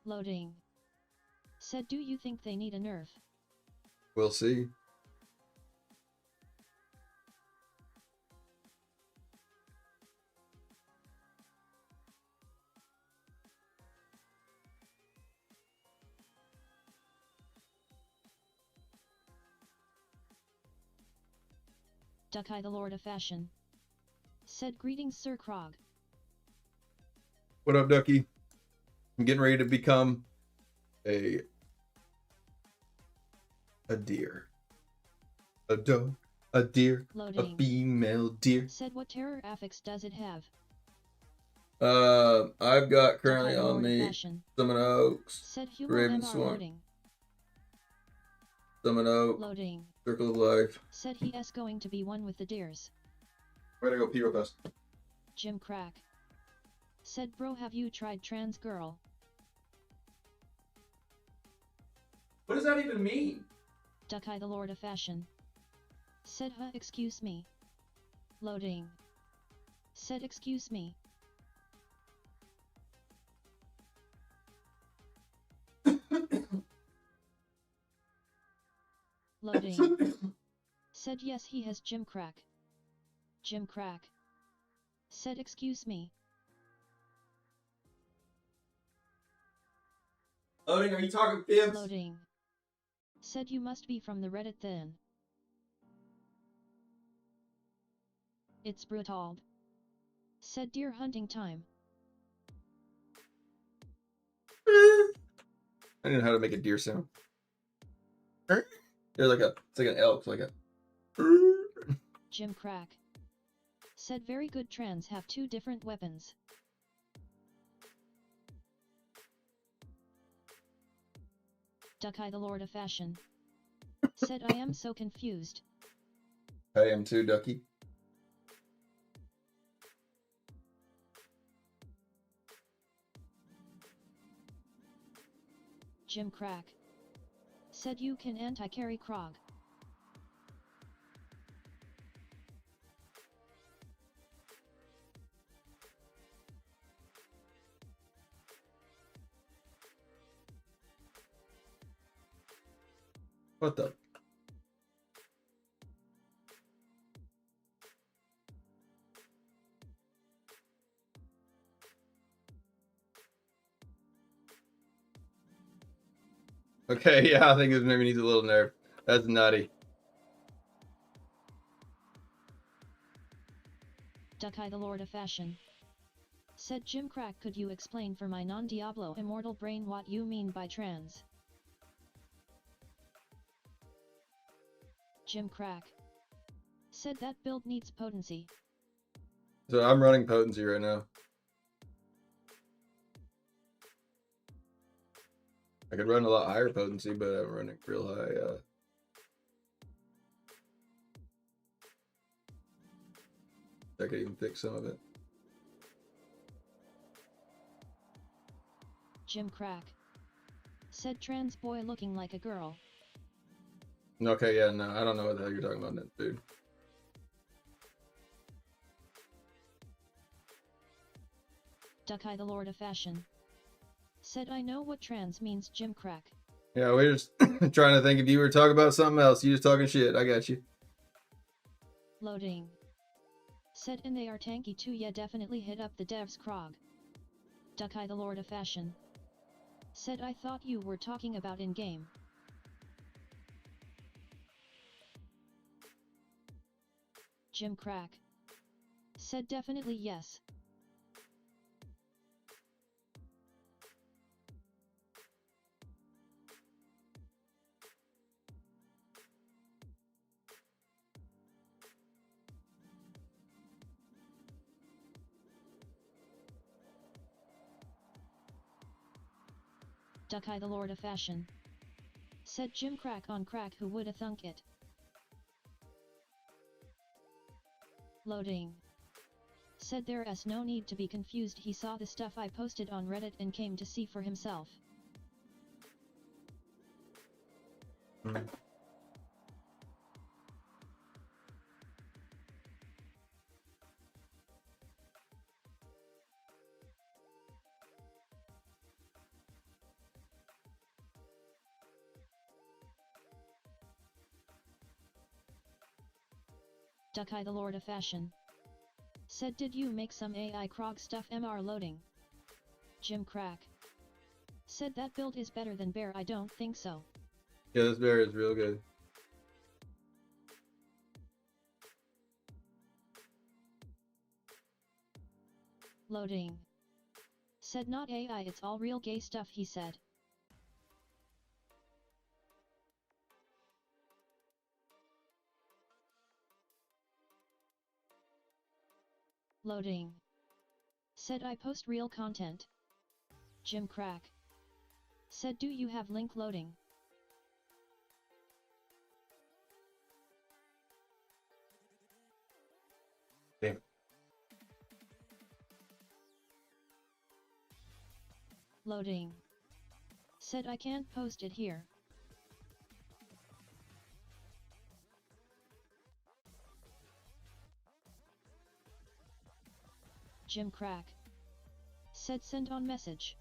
Loading. Said do you think they need a nerf? We'll see. Duckeye the Lord of Fashion. Said greetings Sir Krog. What up, Ducky? I'm getting ready to become a deer. A doe. A deer. Loading. A female deer. Said what terror affix does it have? I've got currently Duckeye the on Lord of me Fashion. Summon Oaks, Said Hugo Raven MR Swarm, loading. Summon Oak, Loading. Circle of Life. Said he is going to be one with the deers. Way to go, P real fast. Jim Crack. Said bro have you tried trans girl? What does that even mean? Duckeye the Lord of Fashion. Said excuse me. Loading. Said excuse me. Loading. Said yes he has Jim Crack. Jim Crack. Said excuse me. Loading, are you talking fibs? Loading. Said you must be from the Reddit then. It's brutal. Said deer hunting time. I didn't know how to make a deer sound. They're like a, it's like an elk, like a. Jim Crack said very good. Trans have 2 different weapons. Ducky the Lord of Fashion said I am so confused. I am too, Ducky. Jim Crack said you can anti-carry Krog. What the? Okay, yeah, I think this maybe needs a little nerf. That's nutty. Ducky the Lord of Fashion said Jim Crack, could you explain for my non-Diablo immortal brain what you mean by trans? Jim Crack said that build needs potency. So I'm running potency right now. I could run a lot higher potency, but I'm running real high. I could even fix some of it. Jim Crack said trans boy looking like a girl. Okay, yeah, no, I don't know what the hell you're talking about, dude. Ducky the Lord of Fashion said I know what trans means. Jim Crack. Yeah, we're just trying to think if you were talking about something else. You just talking shit. I got you. Loading said and they are tanky too. Yeah, definitely hit up the devs. Krog. Ducky the Lord of Fashion said I thought you were talking about in-game. Jim Crack said definitely yes. Ducky the Lord of Fashion said Jim Crack on crack, who woulda thunk it. Loading said there's no need to be confused, he saw the stuff I posted on Reddit and came to see for himself. Ducky the Lord of Fashion said did you make some AI Krog stuff? MR loading. Jim Crack said that build is better than Bear. I don't think so. Yeah, this bear is real good. Loading said not AI, it's all real gay stuff, he said. Loading said I post real content. Jim Crack said do you have link? Loading. Damn it. Loading said I can't post it here. Jim Crack said send on message.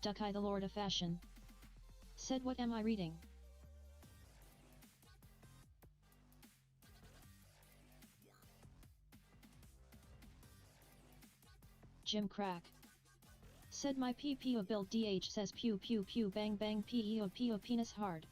Ducky the Lord of Fashion said what am I reading? Jim Crack said my PPO build DH says pew pew pew bang bang PEO penis hard.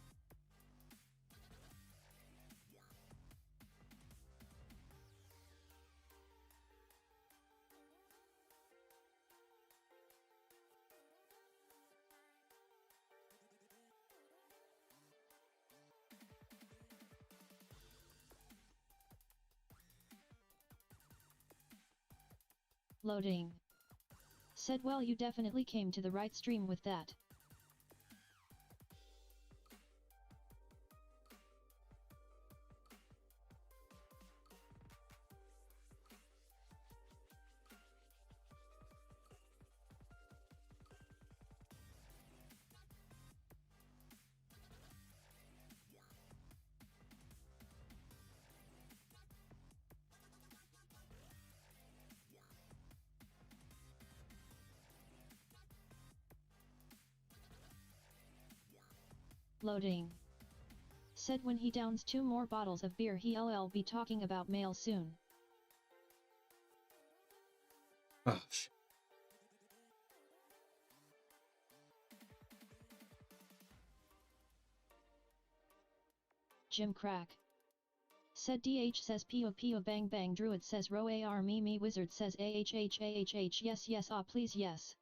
Loading. Said well, you definitely came to the right stream with that. Loading. Said when he downs 2 more bottles of beer he'll be talking about mail soon. Oh, shit. Jim Crack. Said DH says Pio Pio Bang Bang Druid says Ro AR Me Wizard says AHH yes yes ah please yes.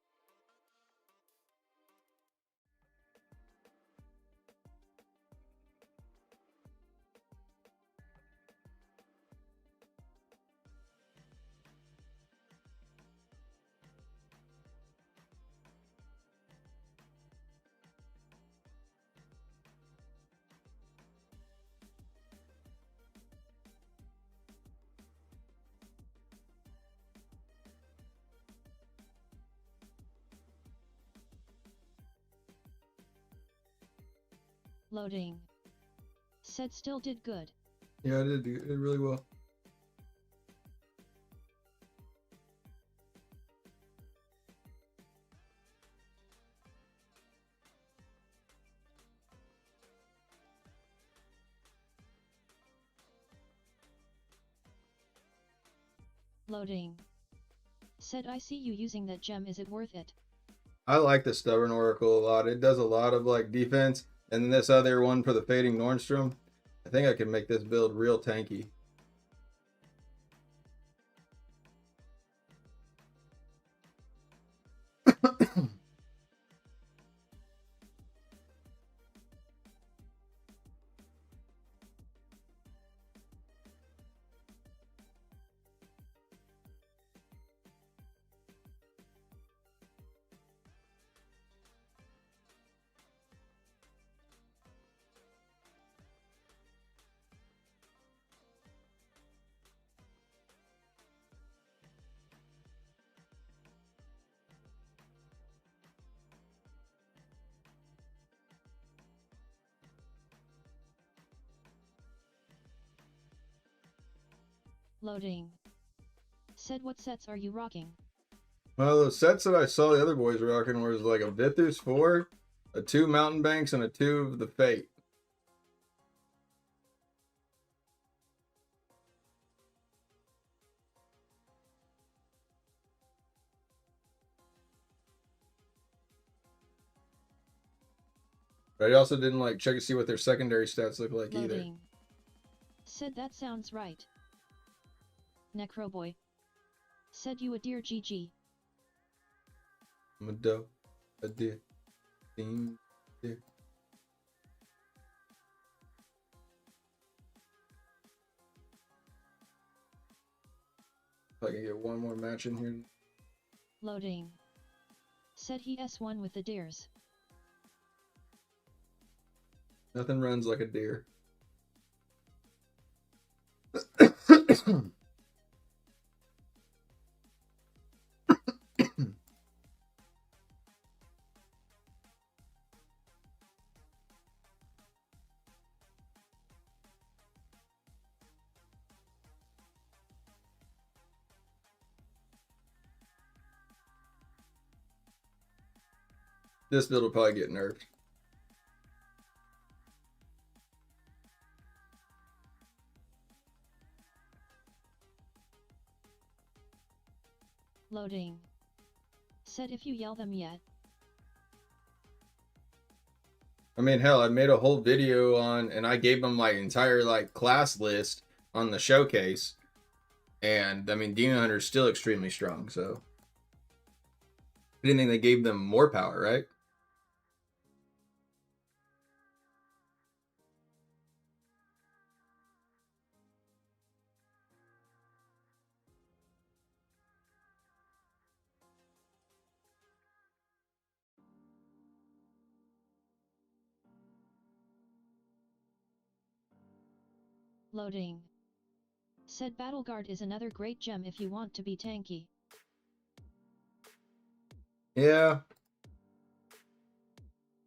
Loading. Said still did good. Yeah, I did really well. Loading. Said I see you using that gem, is it worth it? I like the Stubborn Oracle a lot. It does a lot of like defense, and this other one for the Fading Nordstrom. I think I can make this build real tanky. Loading. Said what sets are you rocking? Well, the sets that I saw the other boys rocking was like a Vithus 4, a 2 Mountain Banks, and a 2 of the Fate. But I also didn't like check to see what their secondary stats look like either. Loading. Said that sounds right. Necroboy. Said you a dear GG. I'm a dope, a deer, deer. If I can get one more match in here. Loading. Said he S1 with the deers. Nothing runs like a deer. This build will probably get nerfed. Loading. Said if you yell them yet. I mean, hell, I made a whole video on, and I gave them my entire like class list on the showcase, and I mean, Demon Hunter is still extremely strong. So, I didn't think they gave them more power, right? Loading. Said Battleguard is another great gem if you want to be tanky. Yeah.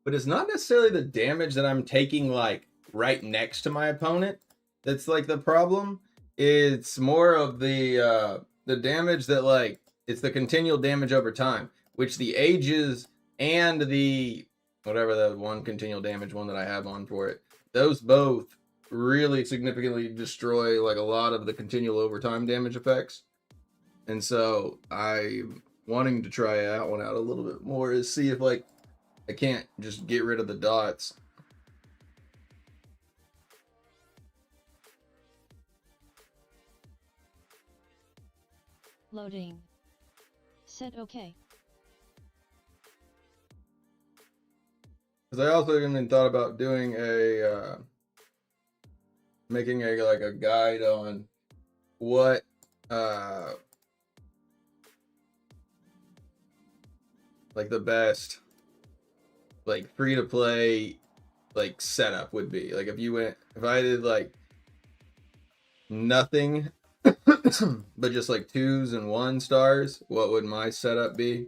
But it's not necessarily the damage that I'm taking, like, right next to my opponent that's, like, the problem. It's more of the damage that, like, it's the continual damage over time, which the ages and the, whatever the one continual damage one that I have on for it, those both really significantly destroy, like, a lot of the continual overtime damage effects. And so I'm wanting to try that one out a little bit more, is see if, like, I can't just get rid of the dots. Loading. Said okay. Because I also even thought about doing a making a like a guide on what like the best like free to play like setup would be. Like if I did like nothing but just like 2s and 1 stars, what would my setup be?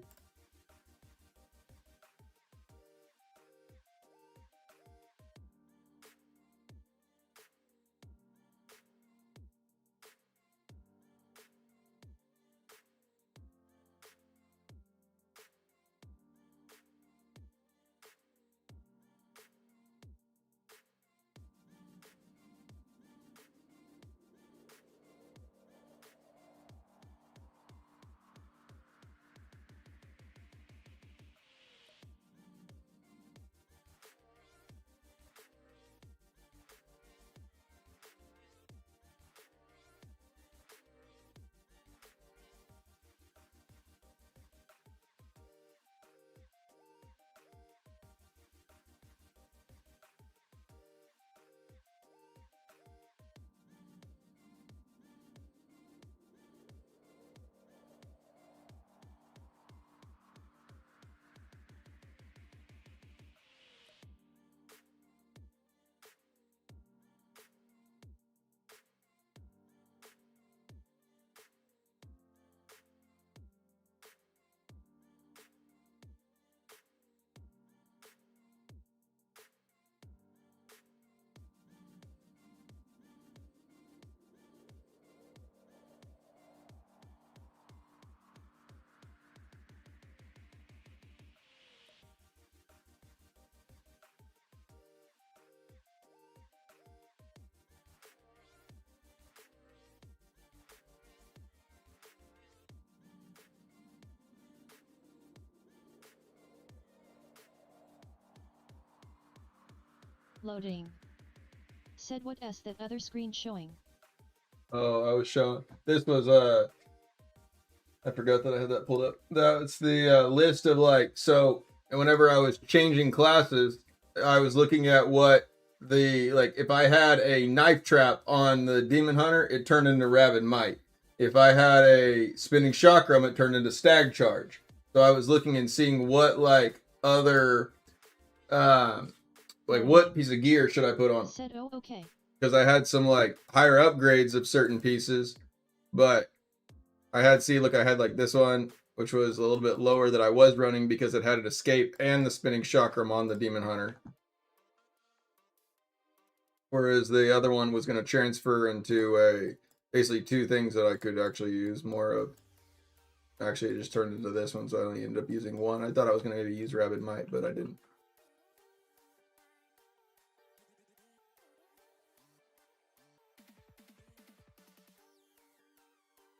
Loading. Said what s that other screen showing? Oh, I was showing. This was I forgot that I had that pulled up. That's the list of like, so whenever I was changing classes, I was looking at what the, like, if I had a knife trap on the demon hunter, it turned into rabid might. If I had a spinning chakram, it turned into stag charge. So I was looking and seeing what like other like what piece of gear should I put on, Said oh okay. because I had some like higher upgrades of certain pieces, but I had, see, look, I had like this one, which was a little bit lower that I was running because it had an escape and the spinning chakram on the demon hunter. Whereas the other one was going to transfer into basically 2 things that I could actually use more of. Actually, it just turned into this one, so I only ended up using 1. I thought I was going to use Rabid Might, but I didn't.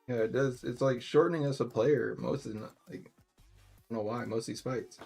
Yeah, it does. It's like shortening us a player. Most of the, like, I don't know why, most of these fights.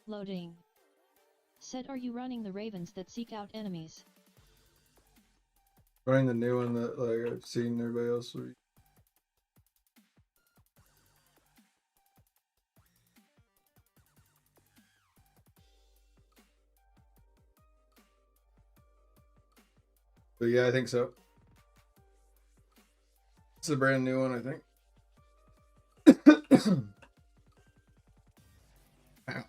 Loading. Said, are you running the ravens that seek out enemies? Running the new one that like I've seen everybody else. But yeah, I think so. It's a brand new one, I think. Ow.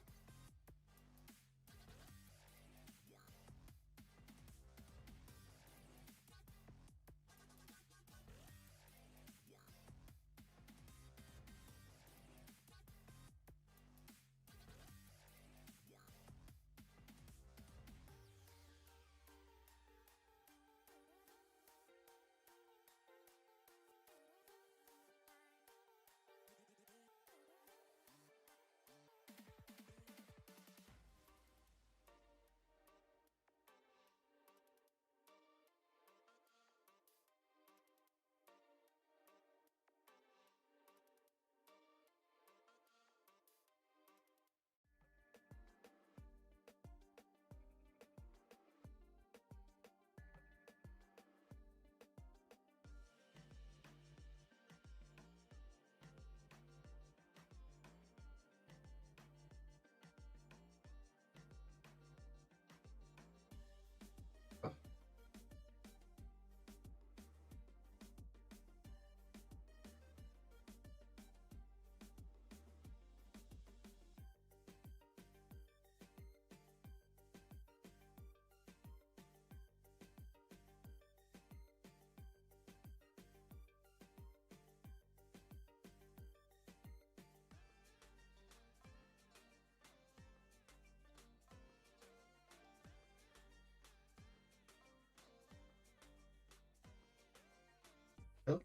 Yep.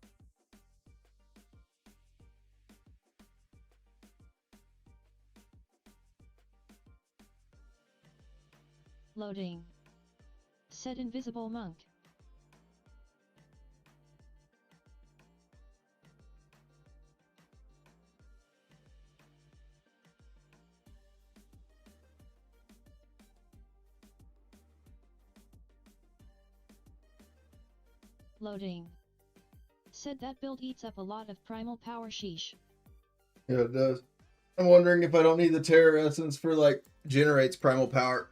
Loading. Said, invisible monk. Loading. Said, that build eats up a lot of primal power, sheesh. Yeah, it does. I'm wondering if I don't need the Terror Essence for like generates primal power.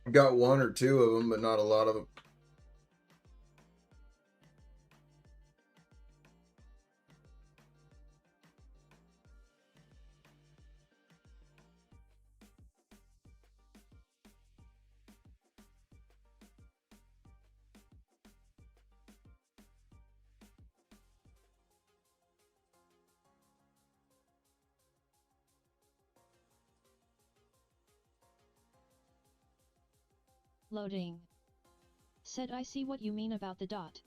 I've got one or two of them, but not a lot of them. Loading. Said, I see what you mean about the dot.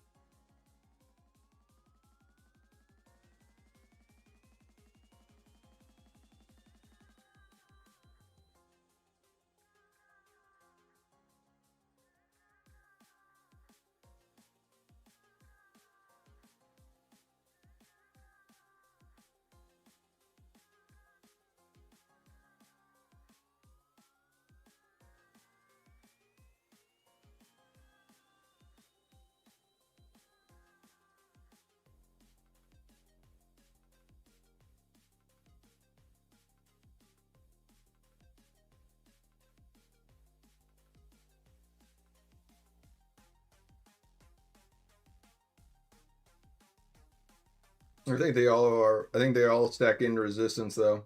I think they all are. I think they all stack into resistance, though.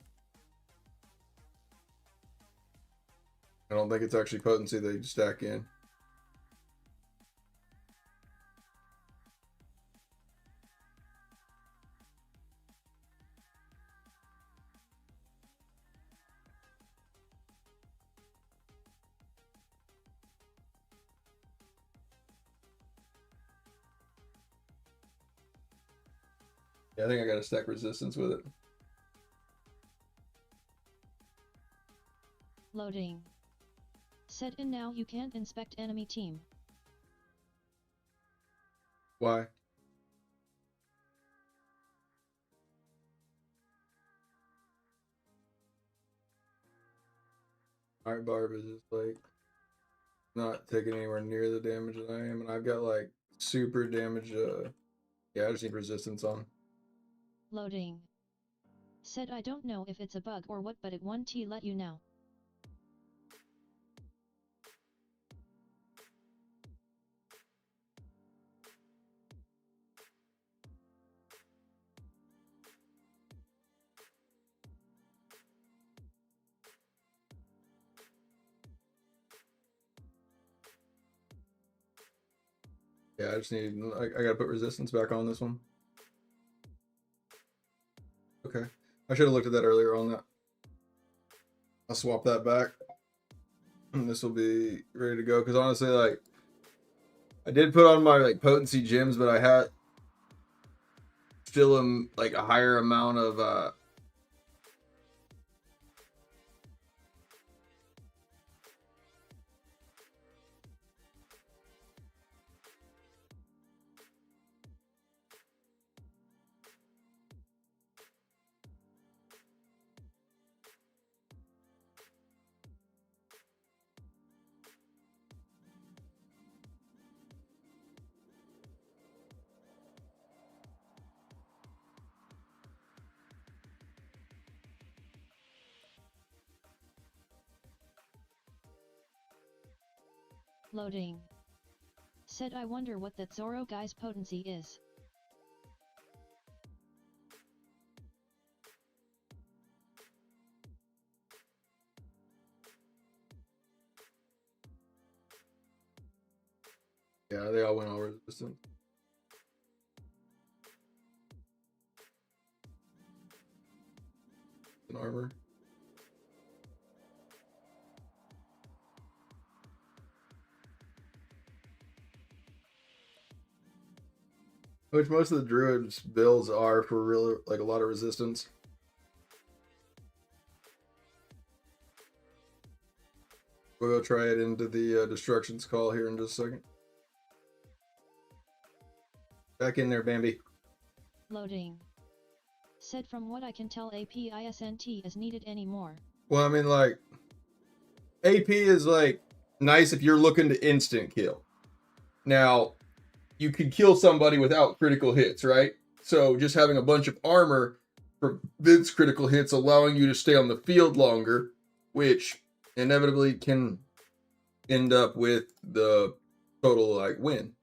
I don't think it's actually potency they stack in. Yeah, I think I got to stack resistance with it. Loading. Said, and now you can't inspect enemy team. Why? Alright, Barb is just like not taking anywhere near the damage that I am, and I've got like super damage. Yeah, I just need resistance on. Loading. Said I don't know if it's a bug or what, but it won't let you know. Yeah, I just need. I gotta put resistance back on this one. Okay, I should have looked at that earlier on that. I'll swap that back, and this will be ready to go. Because honestly, like, I did put on my like potency gems, but I had still like a higher amount of Loading. Said I wonder what that Zoro guy's potency is. yeah, they all went all resistant. And armor. Which most of the druids builds are for real, like a lot of resistance. We'll go try it into the destructions call here in just a second. Back in there, Bambi. Loading. Said from what I can tell APISNT is needed anymore. Well, I mean, like, AP is like nice if you're looking to instant kill. Now, you can kill somebody without critical hits, right? So just having a bunch of armor prevents critical hits, allowing you to stay on the field longer, which inevitably can end up with the total like win.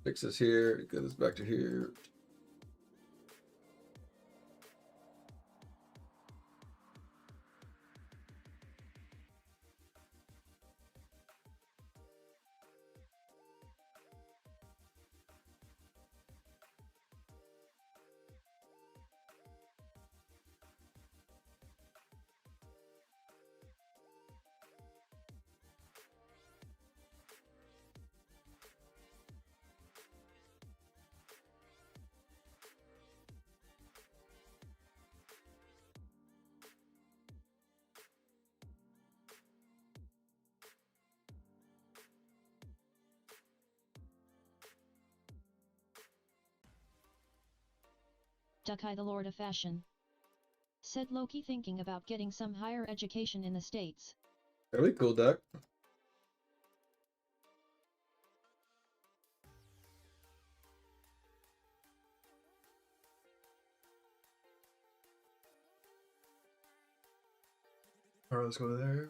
Fix this here, get this back to here. Dukai the Lord of Fashion. Said Loki thinking about getting some higher education in the States. That'll be cool, Duck. Alright, let's go there.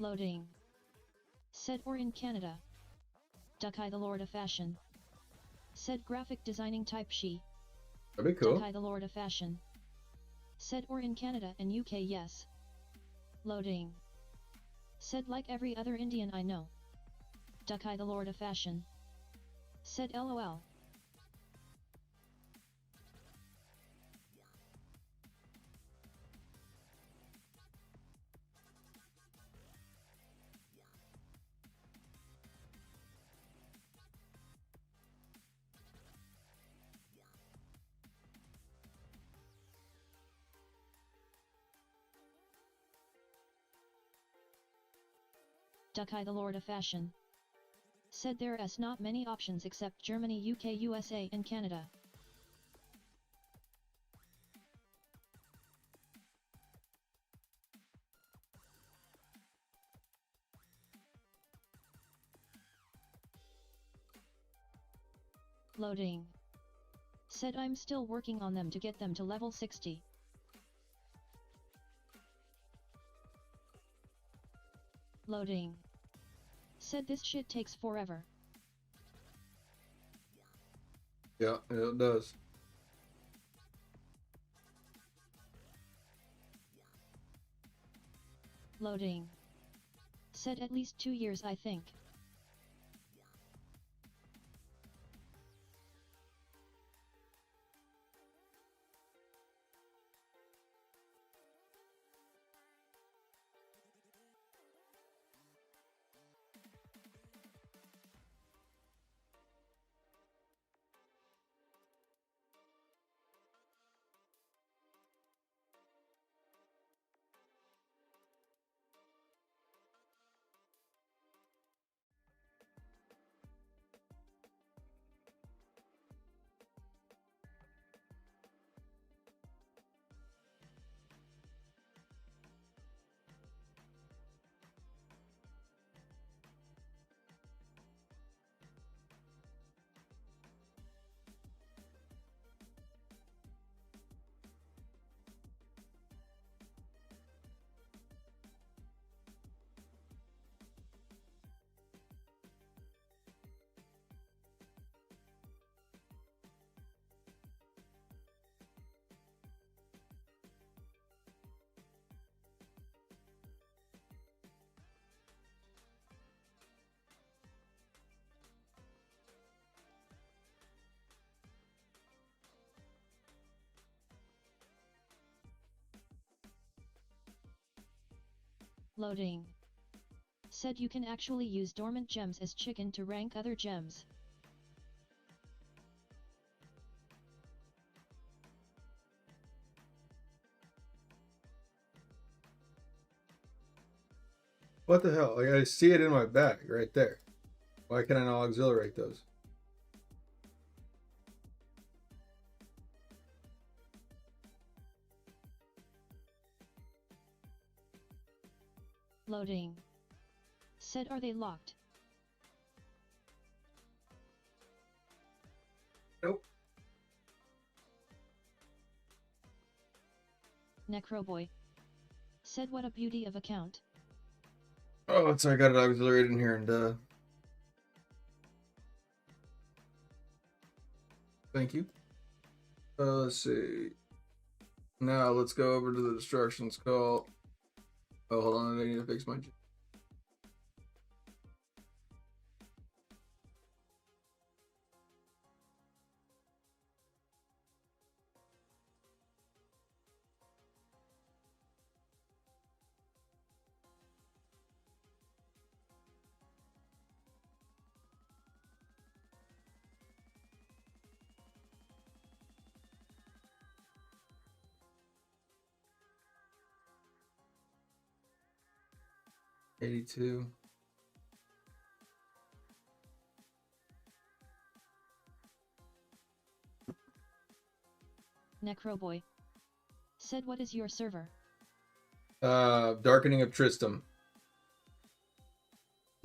Loading. Said or in Canada. Dukai the Lord of Fashion. Said graphic designing type she. That'd be cool. Dukai the Lord of Fashion. Said or in Canada and UK yes. Loading. Said like every other Indian I know. Dukai the Lord of Fashion. Said LOL. Dukai the Lord of Fashion. Said there is not many options except Germany, UK, USA and Canada. Loading. Said I'm still working on them to get them to level 60. Loading. Said this shit takes forever. Yeah, it does. Loading. Said at least 2 years I think. Loading. Said you can actually use dormant gems as chicken to rank other gems. What the hell? Like, I see it in my bag right there. Why can I not auxiliate those? Loading. Said are they locked? Nope. Necroboy. Said what a beauty of account. Oh, I got it auxiliated in here and thank you. Let's see. Now let's go over to the destructions call. Oh, hold on, I need to fix my. 82. Necroboy. Said what is your server? Darkening of Tristram.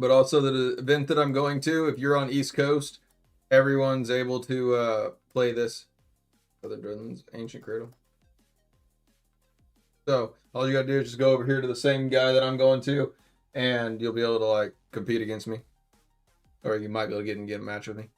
But also the event that I'm going to, if you're on East Coast, everyone's able to play this. Other Drun's Ancient Cradle. So all you gotta do is just go over here to the same guy that I'm going to, and you'll be able to like compete against me. Or you might be able to get a match with me.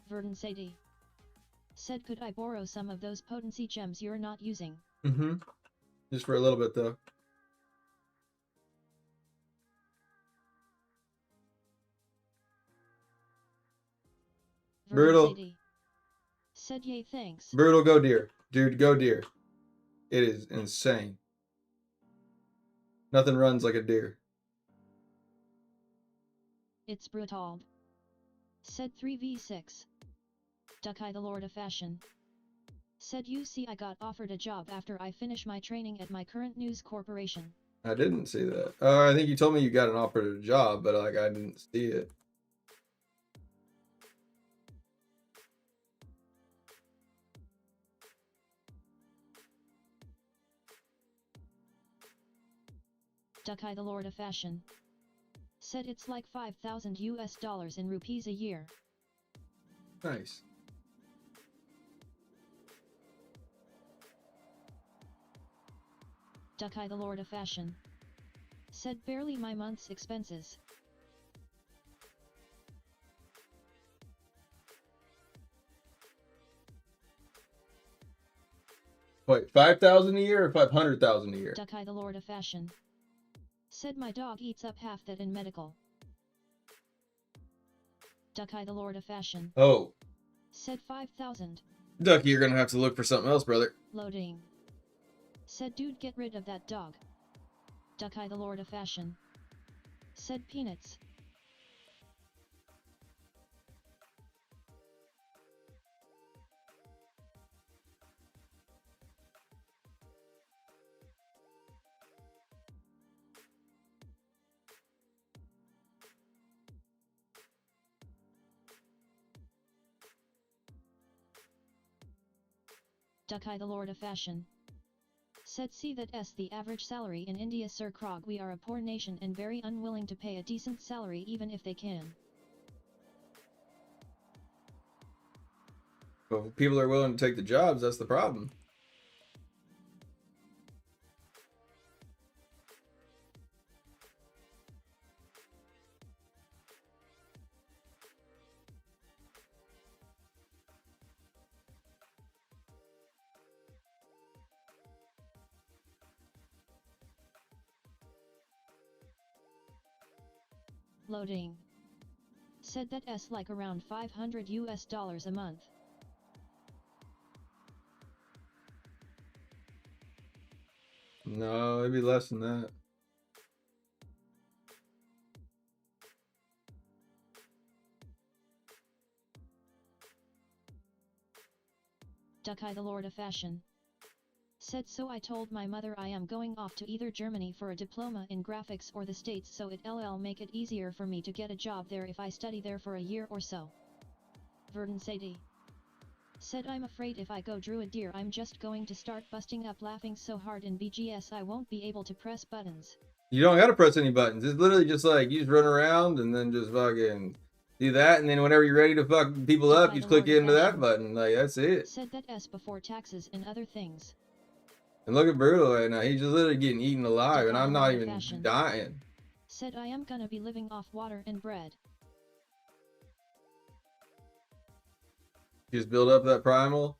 Verdun Sadie. Said could I borrow some of those potency gems you're not using? Mm-hmm. Just for a little bit though. Verdant Brutal. Sadie. Said yay thanks. Brutal, go deer. Dude, go deer. It is insane. Nothing runs like a deer. It's brutal. Said 3v6. Ducky the Lord of Fashion. Said you see I got offered a job after I finish my training at my current news corporation. I didn't see that. I think you told me you got an offer to a job, but like I didn't see it. Ducky the Lord of Fashion. Said it's like 5,000 US dollars in rupees a year. Nice. Ducky the Lord of Fashion. Said barely my month's expenses. Wait, 5,000 a year or 500,000 a year? Ducky the Lord of Fashion. Said my dog eats up half that in medical. Ducky the Lord of Fashion. Oh. Said 5,000. Ducky, you're gonna have to look for something else, brother. Loading. Said dude get rid of that dog. Ducky the Lord of Fashion. Said peanuts. Ducky the Lord of Fashion. Said see that the average salary in India Sir Krog, we are a poor nation and very unwilling to pay a decent salary even if they can. Well, if people are willing to take the jobs, that's the problem. Loading. Said that like around 500 US dollars a month. No, it'd be less than that. Ducky the Lord of Fashion. Said so I told my mother I am going off to either Germany for a diploma in graphics or the States, so it'll make it easier for me to get a job there if I study there for a year or so. Verdant Sadie. Said I'm afraid if I go drew a deer I'm just going to start busting up laughing so hard in BGS I won't be able to press buttons. You don't gotta press any buttons. It's literally just like you just run around and then just fucking do that, and then whenever you're ready to fuck people up, you just click into that button. Like that's it. Said that before taxes and other things. And look at Brutal right now. He's just literally getting eaten alive, and I'm not even dying. Said I am gonna be living off water and bread. Just build up that primal.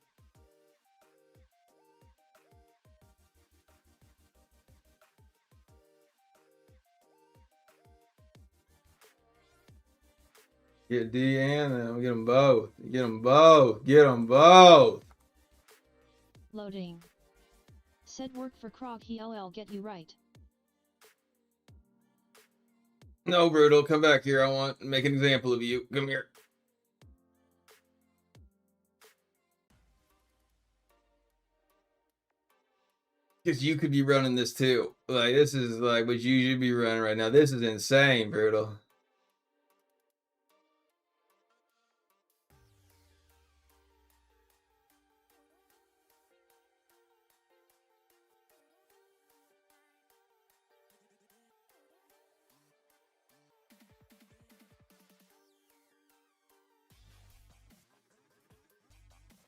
Get D and then get them both. Get them both. Get them both. Loading. Said work for Krog, he'll get you right. No, Brutal, come back here. I want to make an example of you. Come here. Because you could be running this too. Like, this is like what you should be running right now. This is insane, Brutal.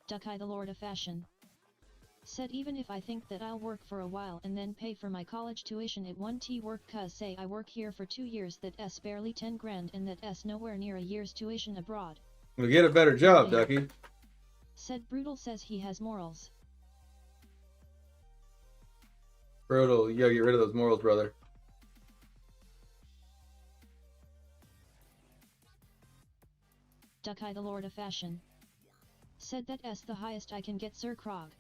Ducky the Lord of Fashion. Said even if I think that I'll work for a while and then pay for my college tuition it won't work, cause say I work here for 2 years that's barely 10 grand and that's nowhere near a year's tuition abroad. Well, get a better job, Ducky. Said Brutal says he has morals. Brutal, you gotta get rid of those morals, brother. Duckeye the Lord of Fashion. Said that's the highest I can get, Sir Krog.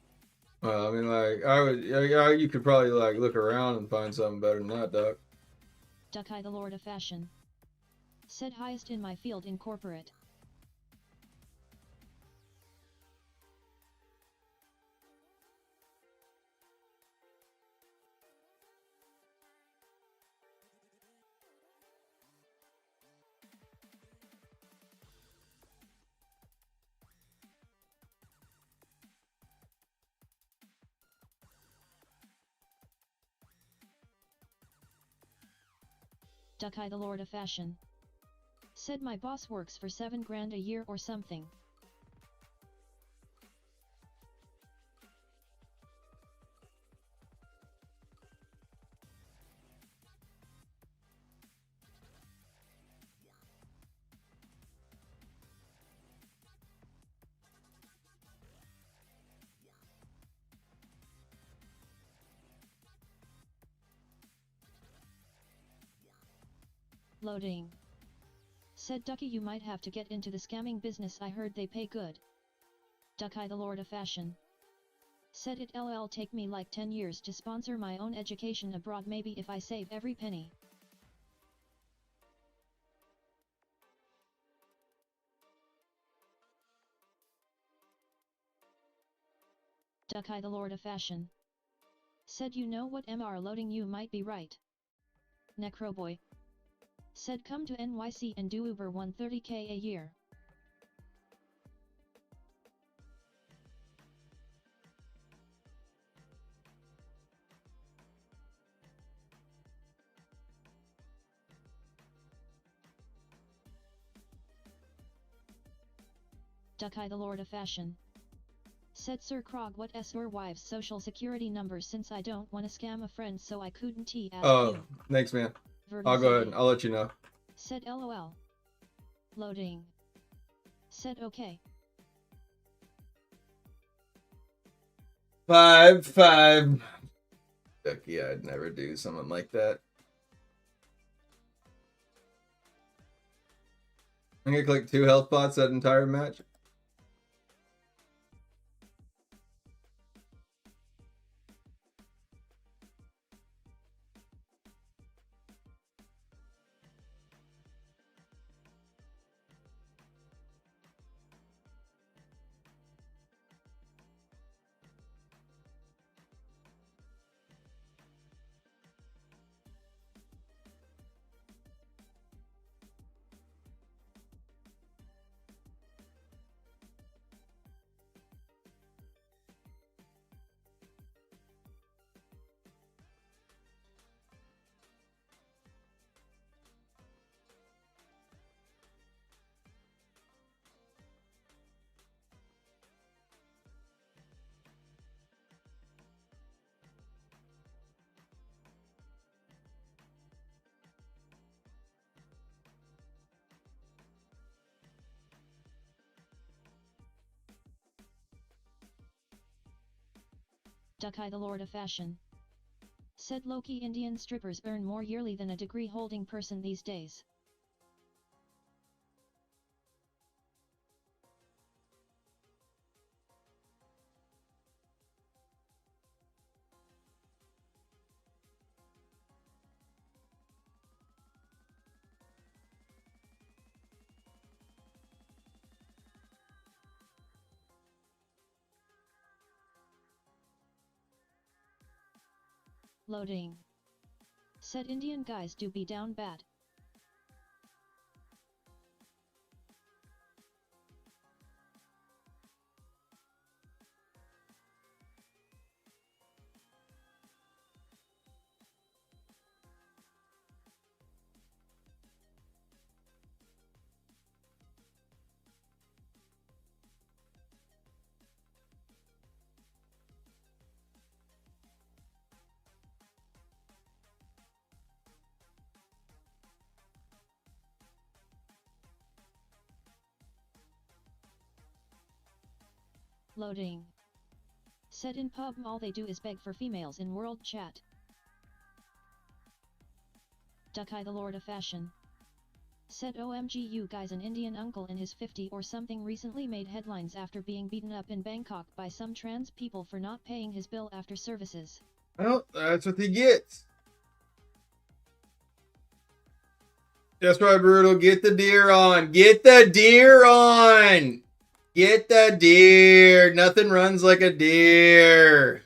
Well, I mean, like, I would, yeah, you could probably, like, look around and find something better than that, Duck. Duckeye the Lord of Fashion. Said highest in my field in corporate. Duckeye the Lord of Fashion. Said my boss works for 7 grand a year or something. Loading. Said Ducky, you might have to get into the scamming business, I heard they pay good. Duckeye the Lord of Fashion. Said it LL take me like 10 years to sponsor my own education abroad, maybe if I save every penny. Duckeye the Lord of Fashion. Said you know what MR loading, you might be right. Necroboy. Said come to NYC and do Uber 130k a year. Duckeye the Lord of Fashion. Said Sir Krog, what s your wife's social security number, since I don't wanna scam a friend, so I couldn't ask you. Thanks, man. I'll go ahead and I'll let you know. Said LOL. Loading. Said okay. 5-5. Ducky, I'd never do something like that. I'm gonna click 2 health pots that entire match. Duckeye the Lord of Fashion. Said Loki, Indian strippers earn more yearly than a degree-holding person these days. Loading. Said Indian guys do be down bad. Loading. Said in pub all they do is beg for females in world chat. Dukai the Lord of Fashion. Said OMG you guys, an Indian uncle in his 50 or something recently made headlines after being beaten up in Bangkok by some trans people for not paying his bill after services. Well, that's what he gets. That's right, Brutal. Get the deer on. Get the deer on. Get the deer. Nothing runs like a deer.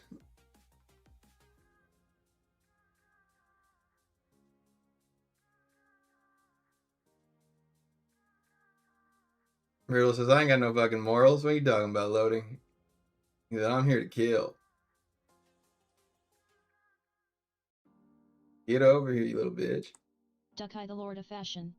Brutal says, I ain't got no fucking morals. What are you talking about, Loading? He said, I'm here to kill. Get over here, you little bitch. Dukai the Lord of Fashion.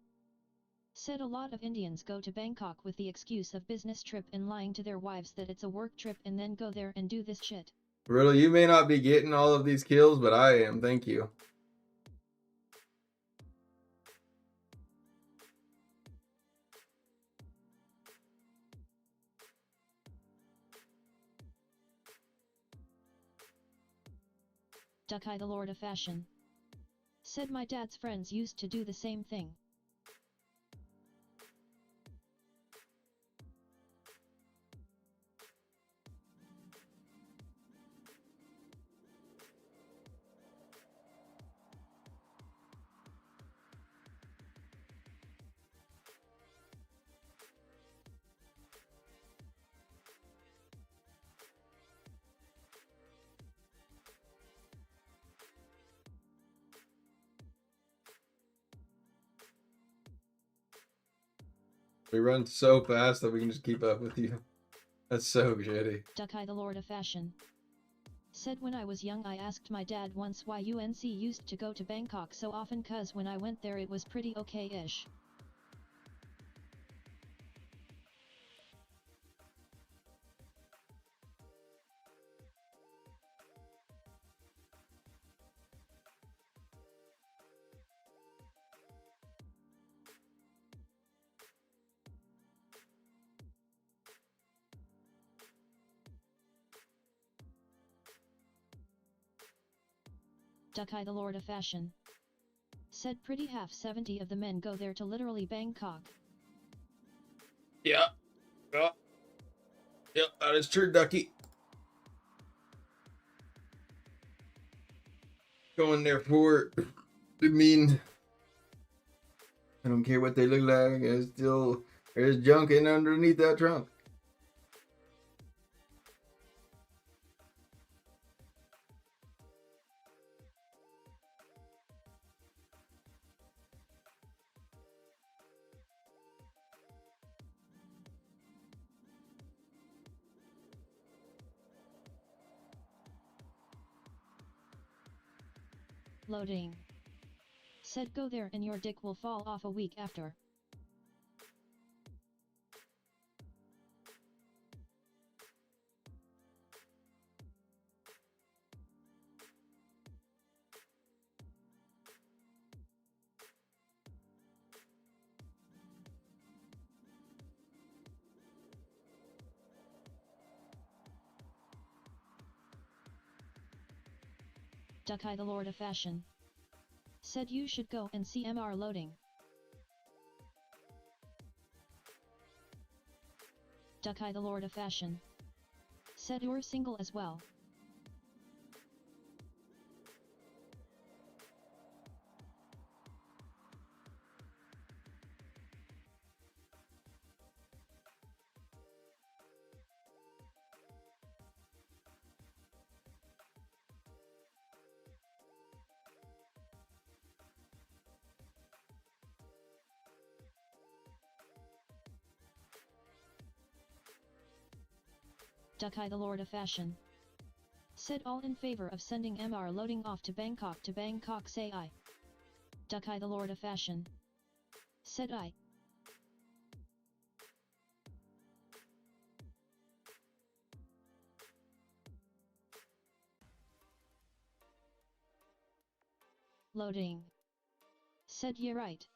Said a lot of Indians go to Bangkok with the excuse of business trip and lying to their wives that it's a work trip and then go there and do this shit. Brutal, you may not be getting all of these kills, but I am. Thank you. Dukai the Lord of Fashion. Said my dad's friends used to do the same thing. We run so fast that we can just keep up with you. That's so shitty. Dukai the Lord of Fashion. Said when I was young I asked my dad once why UNC used to go to Bangkok so often cause when I went there it was pretty okay-ish. Dukai the Lord of Fashion. Said pretty half 70 of the men go there to literally Bangkok. Yeah. Yeah. Yep, that is true, Ducky. Going there for, I mean, I don't care what they look like. There's junk in underneath that trunk. Loading. Said go there and your dick will fall off a week after. Dukai the Lord of Fashion. Said you should go and see MR Loading. Dukai the Lord of Fashion. Said you're single as well. Dukai the Lord of Fashion. Said all in favor of sending MR Loading off to Bangkok say I. Dukai the Lord of Fashion. Said I. Loading. Said you're right.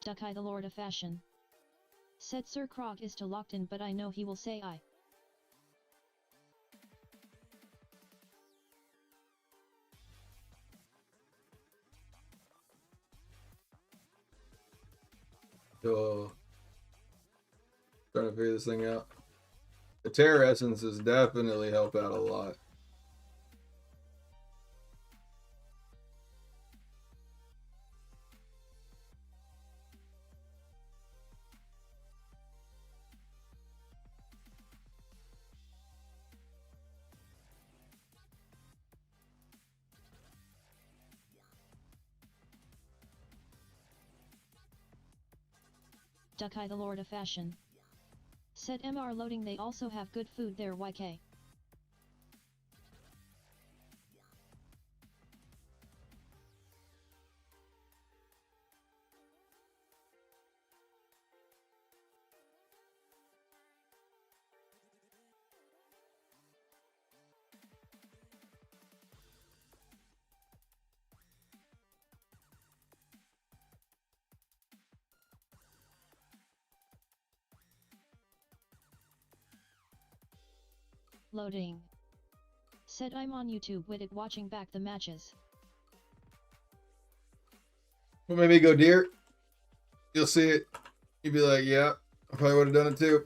Dukai the Lord of Fashion. Said Sir Krog is to locked in, but I know he will say I. So, trying to figure this thing out. The Terror Essences definitely help out a lot. Dukai the Lord of Fashion. Said MR loading, they also have good food there YK. Loading. Said I'm on YouTube with it watching back the matches. Well, maybe go deer. You'll see it. You'd be like, yeah, I probably would have done it too.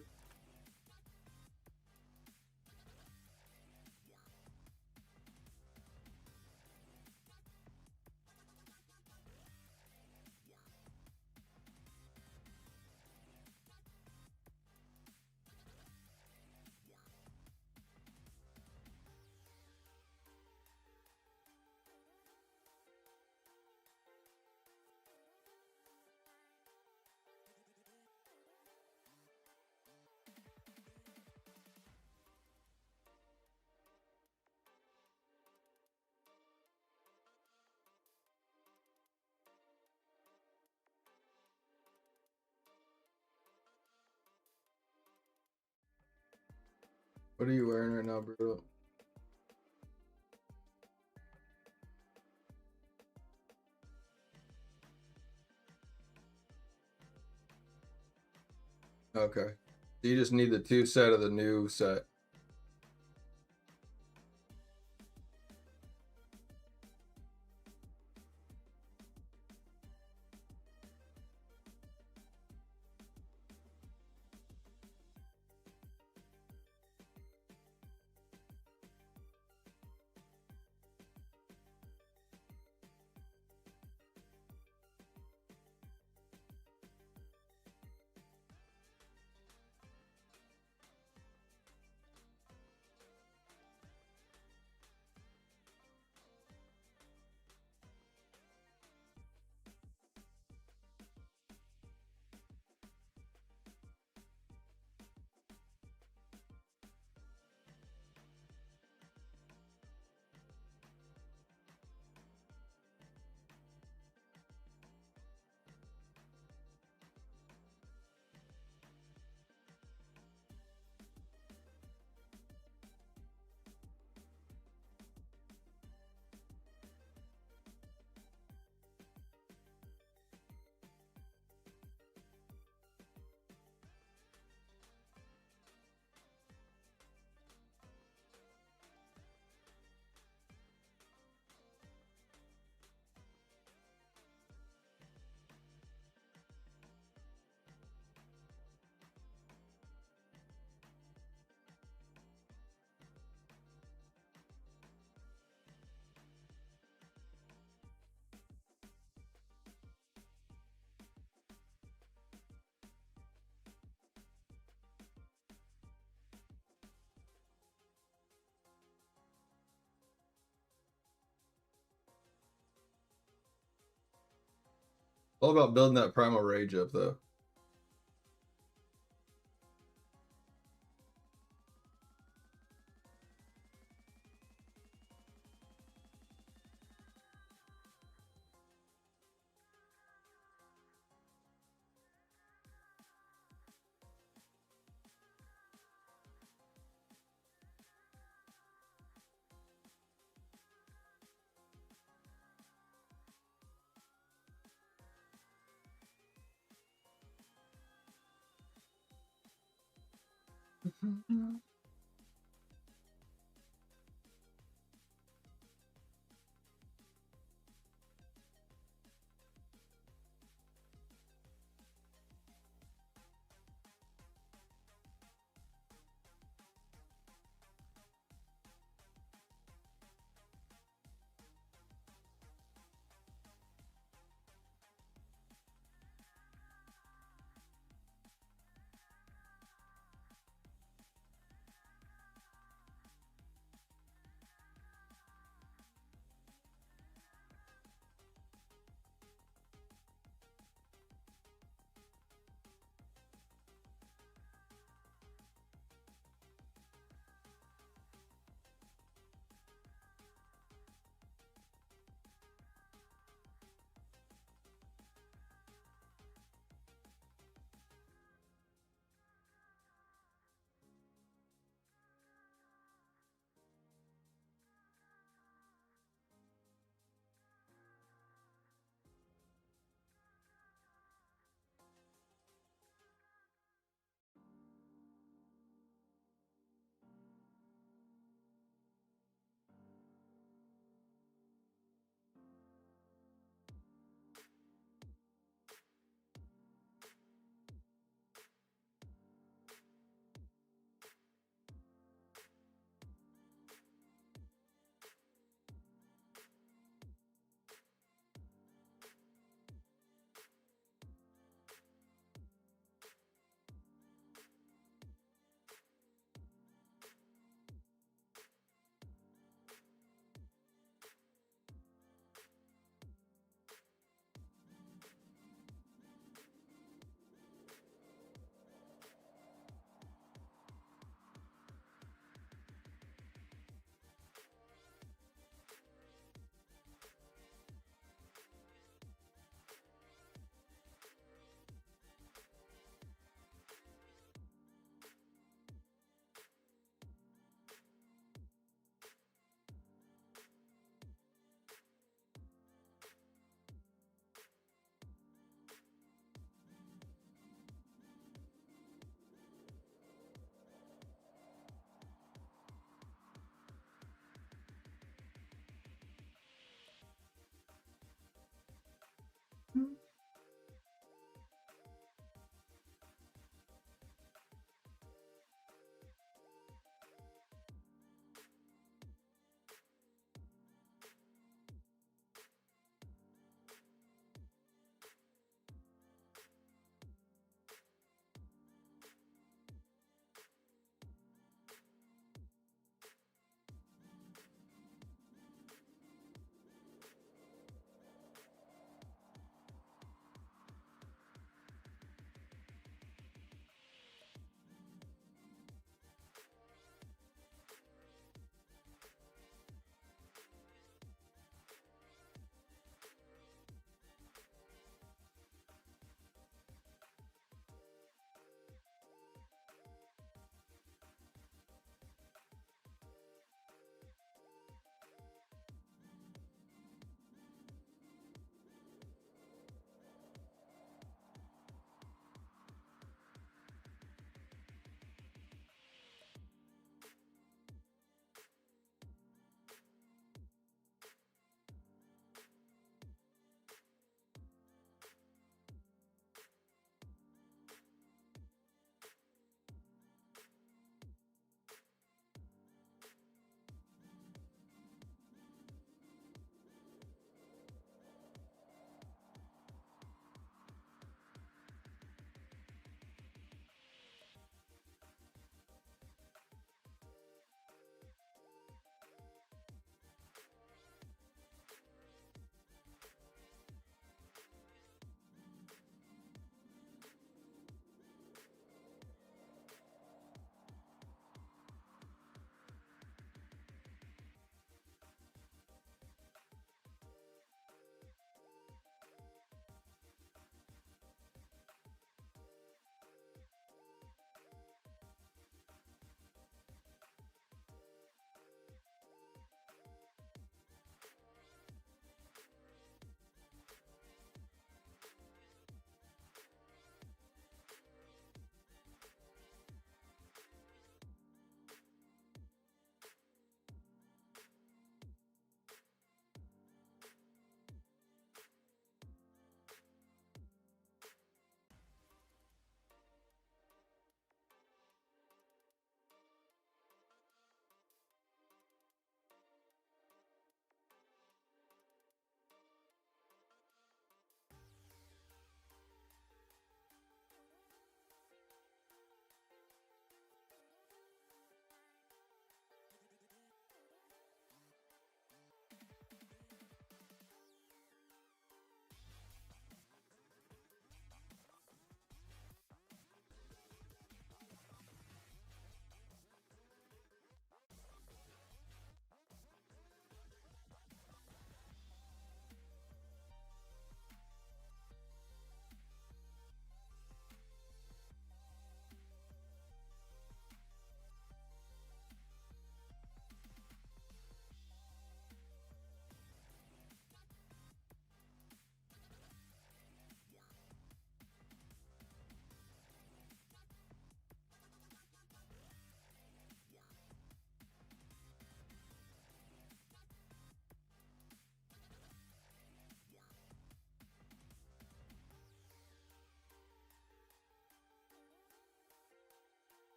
What are you wearing right now, bro? Okay. So you just need the 2 set of the new set. All about building that primal rage up, though.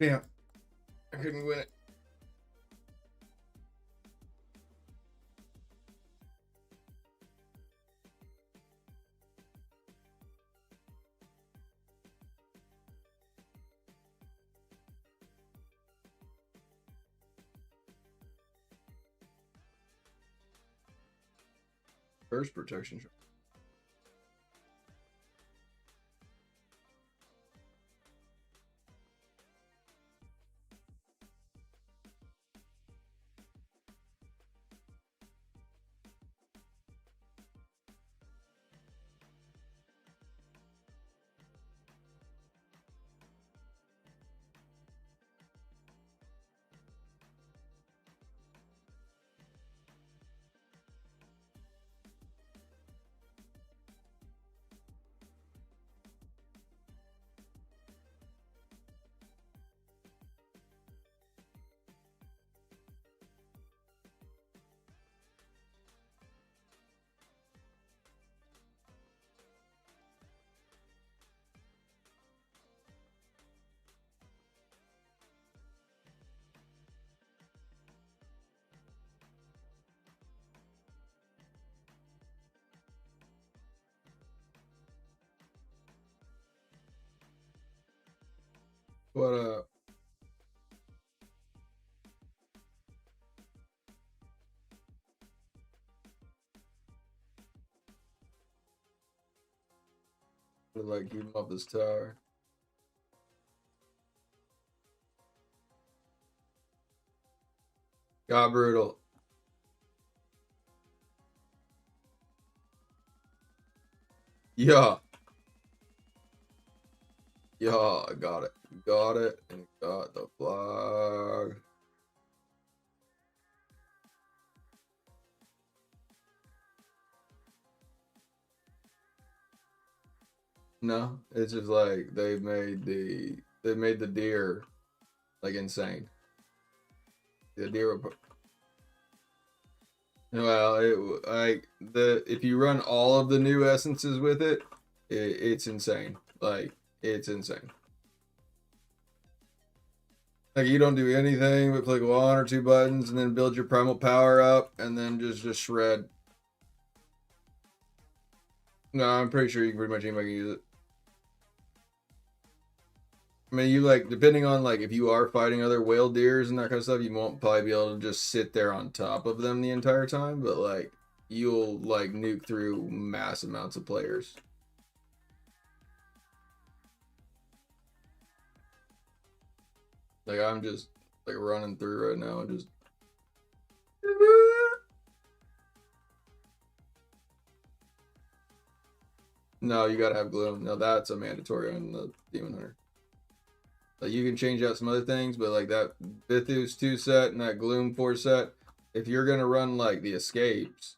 Yeah, I couldn't win it. First protection. What like keep him up this tower. God brutal. Yeah. Yeah, I got it. Got it and got the flag. No, it's just like they made the deer like insane. The deer were, well, it like the if you run all of the new essences with it, it's insane. Like it's insane. Like you don't do anything but click one or two buttons and then build your primal power up and then just shred. No, I'm pretty sure you can pretty much anybody can use it. I mean, you like depending on like if you are fighting other whale deers and that kind of stuff, you won't probably be able to just sit there on top of them the entire time, but like you'll like nuke through mass amounts of players. Like I'm just like running through right now and just no, you gotta have gloom. No, that's a mandatory on the demon hunter. Like you can change out some other things, but like that Bithus 2 set and that Gloom 4 set, if you're gonna run like the escapes,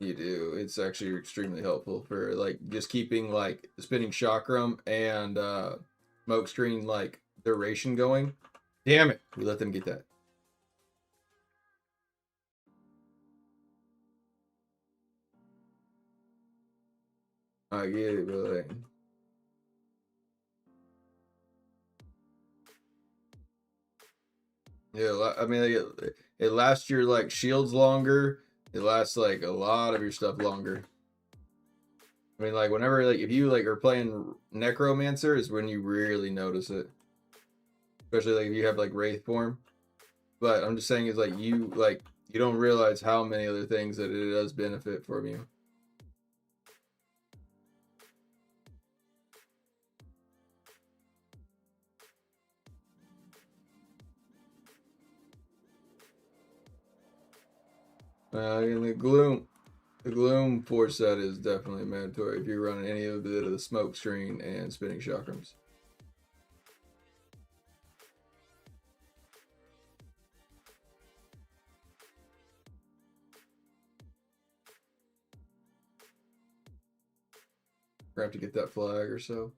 you do. It's actually extremely helpful for like just keeping like the spinning chakram and smoke screen like duration going. Damn it, we let them get that. I get it, but like Yeah, I mean, like, it lasts your like shields longer. It lasts like a lot of your stuff longer. I mean, like whenever like if you like are playing Necromancer is when you really notice it, especially like if you have like Wraith form. But I'm just saying is like you don't realize how many other things that it does benefit from you. And the gloom force set is definitely mandatory if you're running any of the smoke screen and spinning chakrams. We're gonna have to get that flag or so.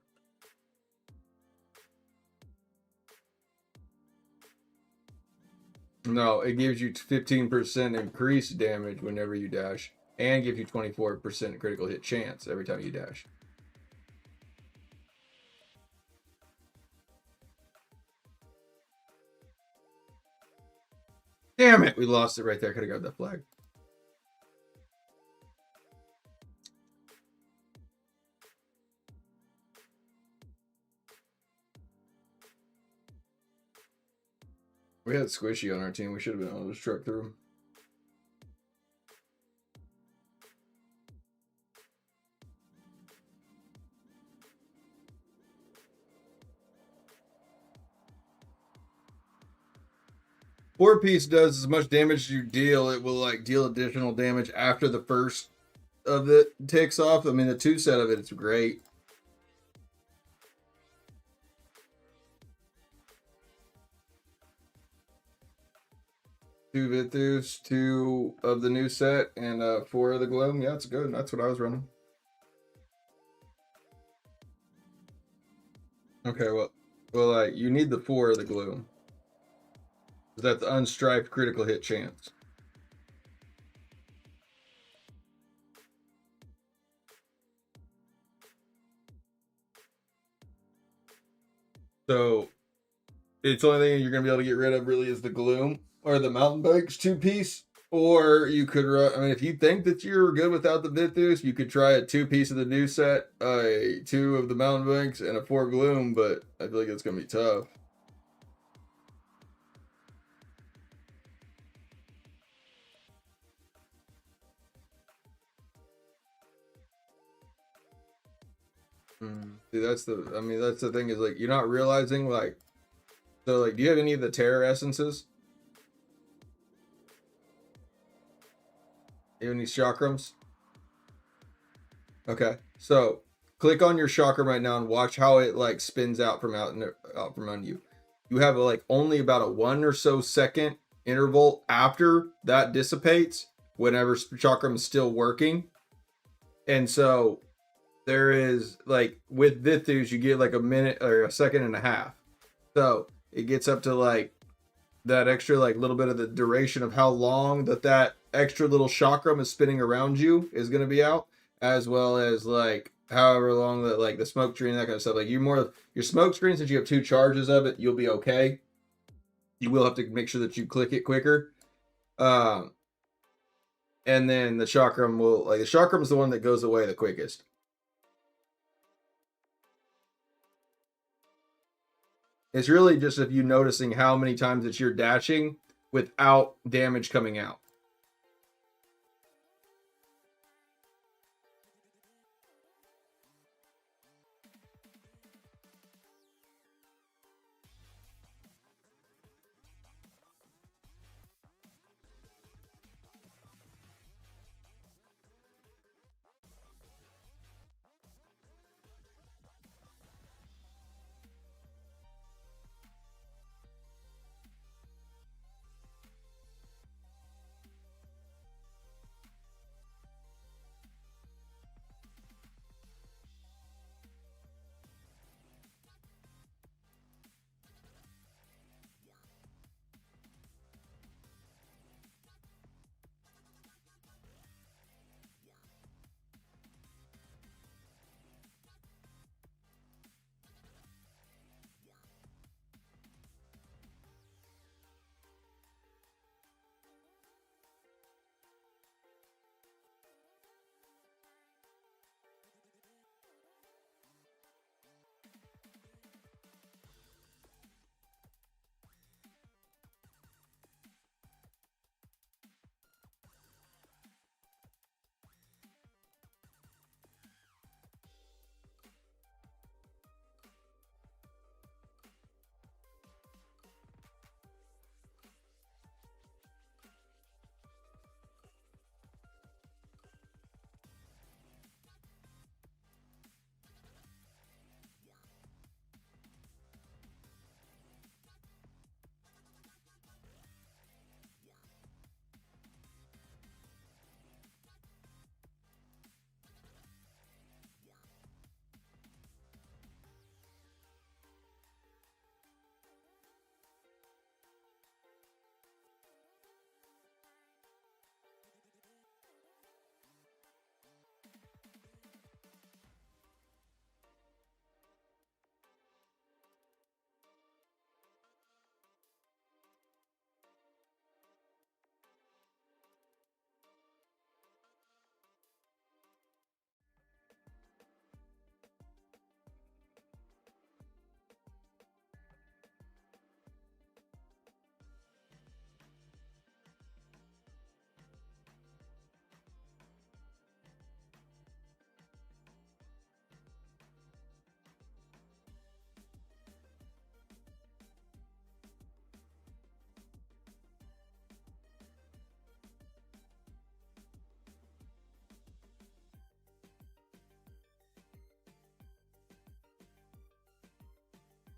No, it gives you 15% increased damage whenever you dash, and gives you 24% critical hit chance every time you dash. Damn it, we lost it right there. Could have got that flag. We had Squishy on our team. We should have been able to just truck through him. Four piece does as much damage as you deal. It will like deal additional damage after the first of it takes off. I mean, the two set of it, it's great. Two Vithus, two of the new set, and four of the Gloom. Yeah, it's good. That's what I was running. Okay, well, like you need the four of the Gloom. That's unstriped critical hit chance. So it's the only thing you're gonna be able to get rid of really is the Gloom or the Mountain Bikes two piece. Or you could run. I mean, if you think that you're good without the Vithus, you could try a two piece of the new set, a two of the Mountain Bikes, and a four Gloom. But I feel like it's gonna be tough. See, that's the. I mean, that's the thing is like you're not realizing like. So like, do you have any of the Terror essences? You have any chakrams? Okay, so click on your chakram right now and watch how it like spins out from out from under you. You have like only about a 1 or so second interval after that dissipates whenever chakram is still working, and so there is like with Vithus you get like a minute or a second and a half, so it gets up to like that extra like little bit of the duration of how long that extra little chakram is spinning around you is going to be out, as well as like however long that like the smoke screen and that kind of stuff. Like your smoke screen, since you have two charges of it, you'll be okay. You will have to make sure that you click it quicker. Um, and then the chakram will like the chakram is the one that goes away the quickest. It's really just if you noticing how many times that you're dashing without damage coming out.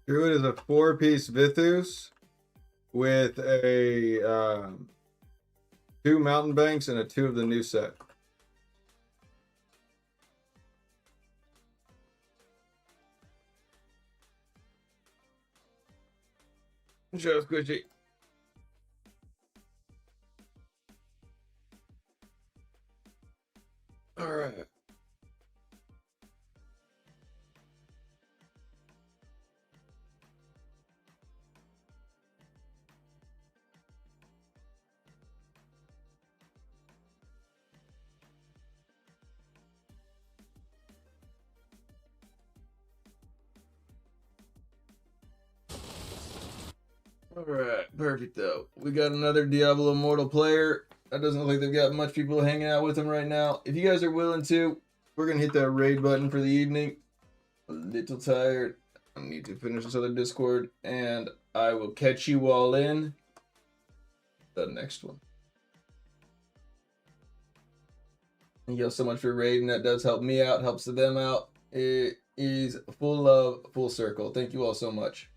Druid is a 4-piece Vithus with a 2 mountain banks and a 2 of the new set. Show squishy. All right. Alright, perfect though. We got another Diablo Immortal player. That doesn't look like they've got much people hanging out with them right now. If you guys are willing to, we're going to hit that raid button for the evening. A little tired. I need to finish this other Discord. And I will catch you all in the next one. Thank you all so much for raiding. That does help me out, helps them out. It is full love, full circle. Thank you all so much.